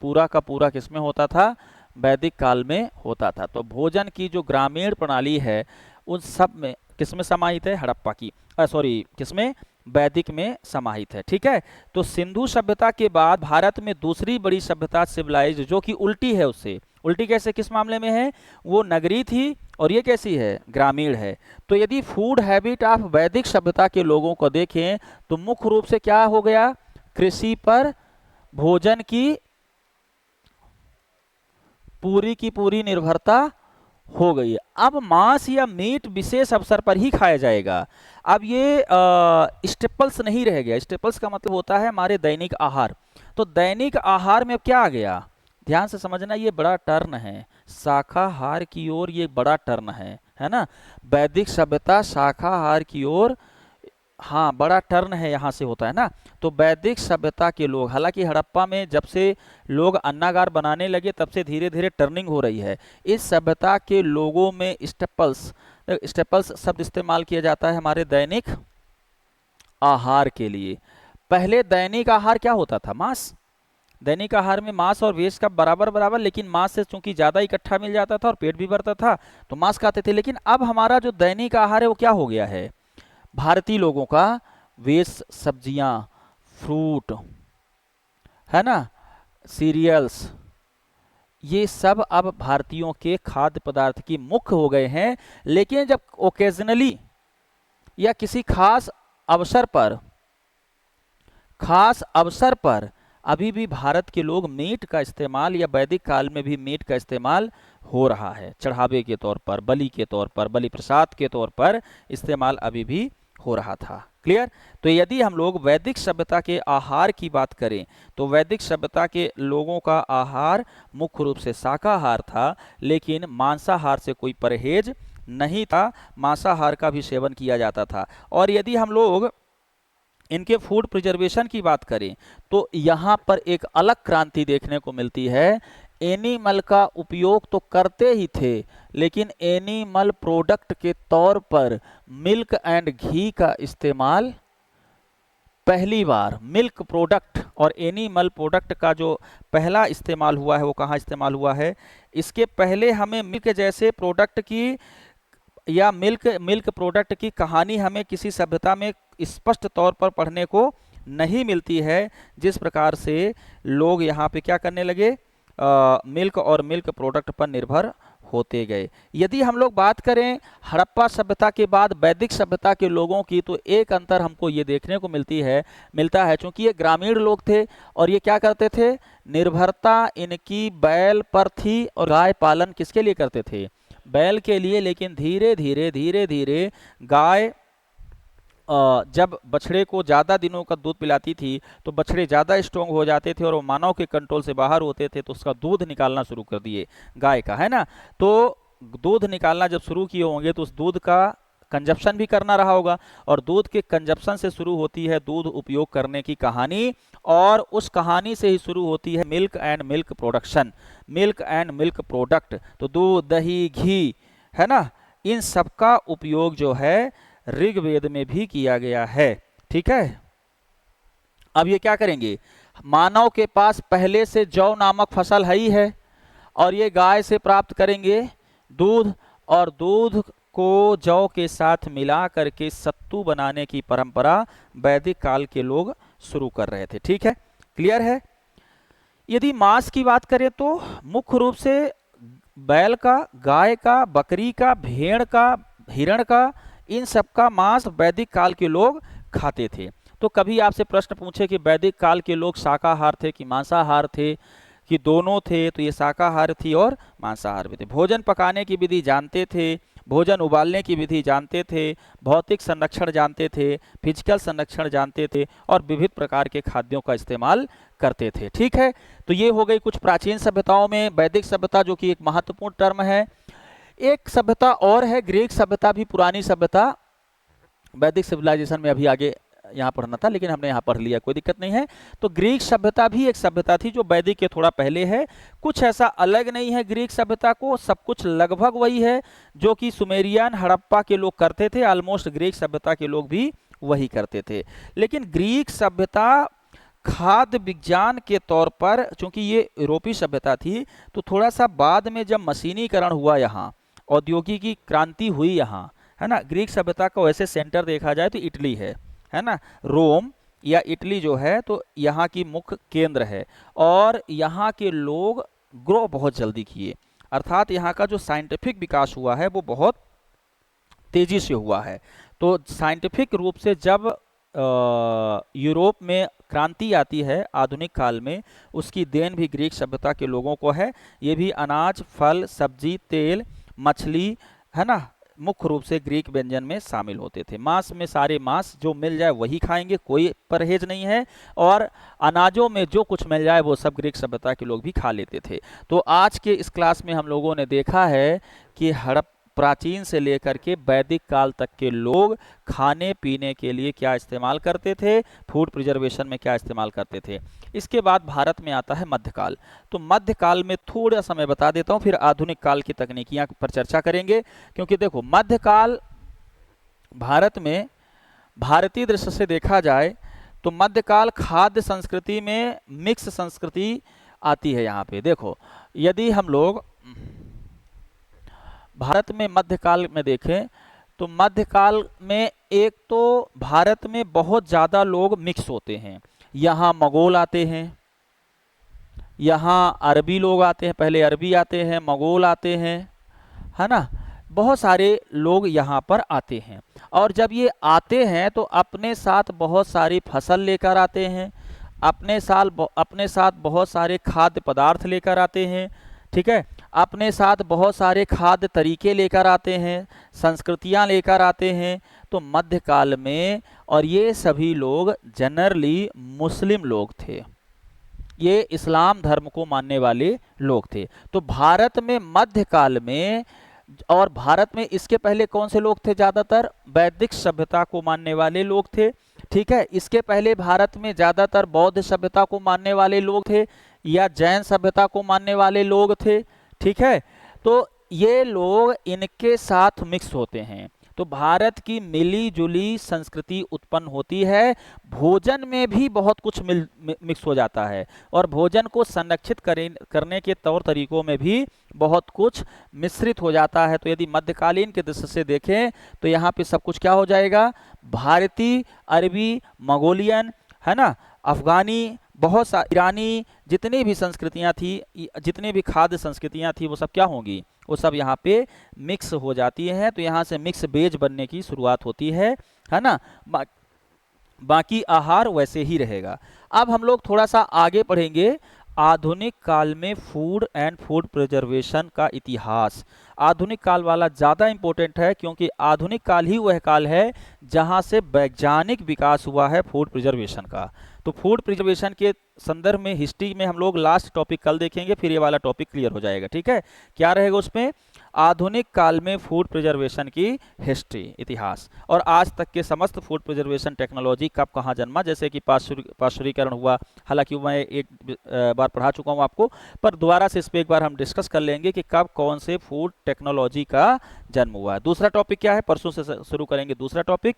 पूरा का पूरा किसमें होता था, वैदिक काल में होता था। तो भोजन की जो ग्रामीण प्रणाली है उन सब में किसमें समाहित है, हड़प्पा की, सॉरी किसमें, वैदिक में समाहित है। ठीक है। तो सिंधु सभ्यता के बाद भारत में दूसरी बड़ी सभ्यता सिविलाइज, जो कि उल्टी है उससे, उल्टी कैसे, किस मामले में है, वो नगरी थी और ये कैसी है, ग्रामीण है। तो यदि फूड हैबिट ऑफ वैदिक सभ्यता के लोगों को देखें तो मुख्य रूप से क्या हो गया, कृषि पर भोजन की पूरी निर्भरता हो गई है। अब मांस या मीट विशेष अवसर पर ही खाया जाएगा। अब ये स्टेपल्स नहीं रह गया। स्टेपल्स का मतलब होता है हमारे दैनिक आहार। तो दैनिक आहार में क्या आ गया, ध्यान से समझना, ये बड़ा टर्न है, शाकाहार की ओर ये बड़ा टर्न है ना। वैदिक सभ्यता शाकाहार की ओर, हाँ, बड़ा टर्न है, यहाँ से होता है ना। तो वैदिक सभ्यता के लोग, हालांकि हड़प्पा में जब से लोग अन्नागार बनाने लगे तब से धीरे धीरे टर्निंग हो रही है। इस सभ्यता के लोगों में स्टेपल्स शब्द इस्तेमाल किया जाता है हमारे दैनिक आहार के लिए। पहले दैनिक आहार क्या होता था, मांस। दैनिक आहार में मांस और वेज का बराबर बराबर, लेकिन मांस से चूंकि ज़्यादा इकट्ठा मिल जाता था और पेट भी भरता था तो मांस खाते थे। लेकिन अब हमारा जो दैनिक आहार है वो क्या हो गया है, भारतीय लोगों का वेज, सब्जियां, फ्रूट, है ना, सीरियल्स, ये सब अब भारतीयों के खाद्य पदार्थ की मुख्य हो गए हैं। लेकिन जब ओकेजनली या किसी खास अवसर पर अभी भी भारत के लोग मीट का इस्तेमाल, या वैदिक काल में भी मीट का इस्तेमाल हो रहा है, चढ़ावे के तौर पर, बलि के तौर पर, बलि प्रसाद के तौर पर इस्तेमाल अभी भी हो रहा था। क्लियर। तो यदि हम लोग वैदिक सभ्यता के आहार की बात करें तो वैदिक सभ्यता के लोगों का आहार मुख्य रूप से शाकाहार था, लेकिन मांसाहार से कोई परहेज नहीं था, मांसाहार का भी सेवन किया जाता था। और यदि हम लोग इनके फूड प्रिजर्वेशन की बात करें तो यहाँ पर एक अलग क्रांति देखने को मिलती है। एनिमल का उपयोग तो करते ही थे, लेकिन एनिमल प्रोडक्ट के तौर पर मिल्क एंड घी का इस्तेमाल पहली बार, मिल्क प्रोडक्ट और एनिमल प्रोडक्ट का जो पहला इस्तेमाल हुआ है वो कहाँ इस्तेमाल हुआ है? इसके पहले हमें मिल्क जैसे प्रोडक्ट की या मिल्क मिल्क प्रोडक्ट की कहानी हमें किसी सभ्यता में स्पष्ट तौर पर पढ़ने को नहीं मिलती है। जिस प्रकार से लोग यहाँ पे क्या करने लगे, मिल्क और मिल्क प्रोडक्ट पर निर्भर होते गए। यदि हम लोग बात करें हड़प्पा सभ्यता के बाद वैदिक सभ्यता के लोगों की, तो एक अंतर हमको ये देखने को मिलता है, क्योंकि ये ग्रामीण लोग थे और ये क्या करते थे, निर्भरता इनकी बैल पर थी और गाय पालन किसके लिए करते थे, बैल के लिए। लेकिन धीरे धीरे गाय जब बछड़े को ज़्यादा दिनों का दूध पिलाती थी तो बछड़े ज़्यादा स्ट्रोंग हो जाते थे और वो मानव के कंट्रोल से बाहर होते थे, तो उसका दूध निकालना शुरू कर दिए गाय का, है ना। तो दूध निकालना जब शुरू किए होंगे तो उस दूध का कंजप्शन भी करना रहा होगा, और दूध के कंजप्शन से शुरू होती है दूध उपयोग करने की कहानी, और उस कहानी से ही शुरू होती है milk and milk production, milk and milk product. तो दूध, दही, घी, है ना, इन सब का उपयोग जो है ऋग्वेद में भी किया गया है। ठीक है, अब ये क्या करेंगे, मानव के पास पहले से जौ नामक फसल है ही है, और ये गाय से प्राप्त करेंगे दूध, और दूध को जौ के साथ मिला करके सत्तू बनाने की परंपरा वैदिक काल के लोग शुरू कर रहे थे। ठीक है, क्लियर है। यदि मांस की बात करें तो मुख्य रूप से बैल का, गाय का, बकरी का, भेड़ का, हिरण का, इन सब का मांस वैदिक काल के लोग खाते थे। तो कभी आपसे प्रश्न पूछे कि वैदिक काल के लोग शाकाहार थे कि मांसाहार थे कि दोनों थे, तो ये शाकाहार थी और मांसाहार भी थे। भोजन पकाने की विधि जानते थे, भोजन उबालने की विधि जानते थे, भौतिक संरक्षण जानते थे, फिजिकल संरक्षण जानते थे, और विविध प्रकार के खाद्यों का इस्तेमाल करते थे। ठीक है, तो ये हो गई कुछ प्राचीन सभ्यताओं में वैदिक सभ्यता, जो कि एक महत्वपूर्ण टर्म है। एक सभ्यता और है ग्रीक सभ्यता, भी पुरानी सभ्यता, वैदिक सिविलाइजेशन में अभी आगे यहाँ पढ़ना था लेकिन हमने यहाँ पढ़ लिया, कोई दिक्कत नहीं है। तो ग्रीक सभ्यता भी एक सभ्यता थी जो वैदिक के थोड़ा पहले है। कुछ ऐसा अलग नहीं है ग्रीक सभ्यता को, सब कुछ लगभग वही है जो कि सुमेरियन, हड़प्पा के लोग करते थे, ऑलमोस्ट ग्रीक सभ्यता के लोग भी वही करते थे। लेकिन ग्रीक सभ्यता खाद्य विज्ञान के तौर पर, चूंकि ये यूरोपीय सभ्यता थी, तो थोड़ा सा बाद में जब मशीनीकरण हुआ, यहाँ औद्योगिकी क्रांति हुई यहाँ, है ना। ग्रीक सभ्यता का वैसे सेंटर देखा जाए तो इटली है ना, रोम या इटली जो है, तो यहाँ की मुख्य केंद्र है, और यहाँ के लोग ग्रो बहुत जल्दी किए, अर्थात यहाँ का जो साइंटिफिक विकास हुआ है वो बहुत तेजी से हुआ है। तो साइंटिफिक रूप से जब यूरोप में क्रांति आती है आधुनिक काल में, उसकी देन भी ग्रीक सभ्यता के लोगों को है। ये भी अनाज, फल, सब्जी, तेल, मछली, है ना, मुख्य रूप से ग्रीक व्यंजन में शामिल होते थे। मांस में सारे मांस जो मिल जाए वही खाएंगे, कोई परहेज नहीं है, और अनाजों में जो कुछ मिल जाए वो सब ग्रीक सभ्यता के लोग भी खा लेते थे। तो आज के इस क्लास में हम लोगों ने देखा है कि प्राचीन से लेकर के वैदिक काल तक के लोग खाने पीने के लिए क्या इस्तेमाल करते थे, फूड प्रिजर्वेशन में क्या इस्तेमाल करते थे। इसके बाद भारत में आता है मध्यकाल। तो मध्यकाल में थोड़ा सा मैं बता देता हूँ, फिर आधुनिक काल की तकनीकियाँ पर चर्चा करेंगे। क्योंकि देखो, मध्यकाल भारत में भारतीय दृष्टि से देखा जाए तो मध्यकाल खाद्य संस्कृति में मिक्स संस्कृति आती है। यहाँ पे देखो, यदि हम लोग भारत में मध्यकाल में देखें तो मध्यकाल में एक तो भारत में बहुत ज़्यादा लोग मिक्स होते हैं। यहाँ मंगोल आते हैं, यहाँ अरबी लोग आते हैं, पहले अरबी आते हैं, मंगोल आते हैं, है ना, बहुत सारे लोग यहाँ पर आते हैं। और जब ये आते हैं तो अपने साथ बहुत सारी फसल लेकर आते हैं, अपने साथ बहुत सारे खाद्य पदार्थ लेकर आते हैं। ठीक है, अपने साथ बहुत सारे खाद्य तरीके लेकर आते हैं, संस्कृतियाँ लेकर आते हैं। तो मध्यकाल में, और ये सभी लोग जनरली मुस्लिम लोग थे, ये इस्लाम धर्म को मानने वाले लोग थे। तो भारत में मध्यकाल में, और भारत में इसके पहले कौन से लोग थे, ज़्यादातर वैदिक सभ्यता को मानने वाले लोग थे। ठीक है, इसके पहले भारत में ज़्यादातर बौद्ध सभ्यता को मानने वाले लोग थे। या जैन सभ्यता को मानने वाले लोग थे, ठीक है। तो ये लोग इनके साथ मिक्स होते हैं, तो भारत की मिली जुली संस्कृति उत्पन्न होती है। भोजन में भी बहुत कुछ मिक्स हो जाता है, और भोजन को संरक्षित करने के तौर तरीकों में भी बहुत कुछ मिश्रित हो जाता है। तो यदि मध्यकालीन के दृष्टि से देखें तो यहाँ पे सब कुछ क्या हो जाएगा, भारतीय, अरबी, मंगोलियन, है ना, अफगानी, बहुत सा ईरानी, जितनी भी संस्कृतियाँ थी, जितनी भी खाद्य संस्कृतियाँ थी, वो सब क्या होंगी, वो सब यहाँ पे मिक्स हो जाती हैं। तो यहाँ से मिक्स वेज बनने की शुरुआत होती है ना। बाकी आहार वैसे ही रहेगा। अब हम लोग थोड़ा सा आगे पढ़ेंगे, आधुनिक काल में फूड एंड फूड प्रिजर्वेशन का इतिहास। आधुनिक काल वाला ज़्यादा इंपॉर्टेंट है, क्योंकि आधुनिक काल ही वह काल है जहां से वैज्ञानिक विकास हुआ है फूड प्रिजर्वेशन का। तो फूड प्रिजर्वेशन के संदर्भ में हिस्ट्री में हम लोग लास्ट टॉपिक कल देखेंगे, फिर ये वाला टॉपिक क्लियर हो जाएगा, ठीक है। क्या रहेगा उसमें, आधुनिक काल में फूड प्रिजर्वेशन की हिस्ट्री, इतिहास, और आज तक के समस्त फूड प्रिजर्वेशन टेक्नोलॉजी कब कहाँ जन्मा, जैसे कि पाश्चुरीकरण हुआ, हालांकि मैं एक बार पढ़ा चुका हूँ आपको, पर दोबारा से इस पर एक बार हम डिस्कस कर लेंगे कि कब कौन से फूड टेक्नोलॉजी का जन्म हुआ है। दूसरा टॉपिक क्या है, परसों से शुरू करेंगे दूसरा टॉपिक।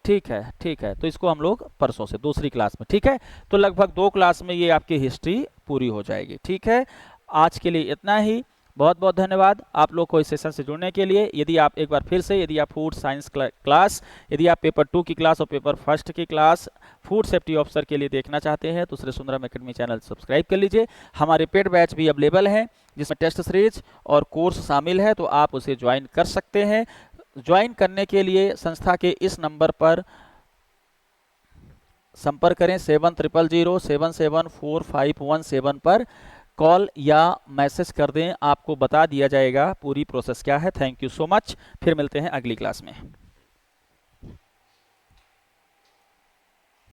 ठीक है, ठीक है, तो इसको हम लोग परसों से दूसरी क्लास में, ठीक है। तो लगभग 2 क्लास में ये आपकी हिस्ट्री पूरी हो जाएगी, ठीक है। आज के लिए इतना ही। बहुत बहुत धन्यवाद आप लोग को इस सेशन से जुड़ने के लिए। यदि आप एक बार फिर से, यदि आप फूड साइंस क्लास, यदि आप पेपर 2 की क्लास और पेपर 1 की क्लास फूड सेफ्टी ऑफिसर के लिए देखना चाहते हैं तो Shri Sundaram academy channel subscribe कर लीजिए। हमारे पेड बैच भी अवेलेबल हैं, जिसमें टेस्ट सीरीज और कोर्स शामिल है, तो आप उसे ज्वाइन कर सकते हैं। ज्वाइन करने के लिए संस्था के इस नंबर पर संपर्क करें, 7000077451 पर कॉल या मैसेज कर दें, आपको बता दिया जाएगा पूरी प्रोसेस क्या है। थैंक यू सो मच, फिर मिलते हैं अगली क्लास में।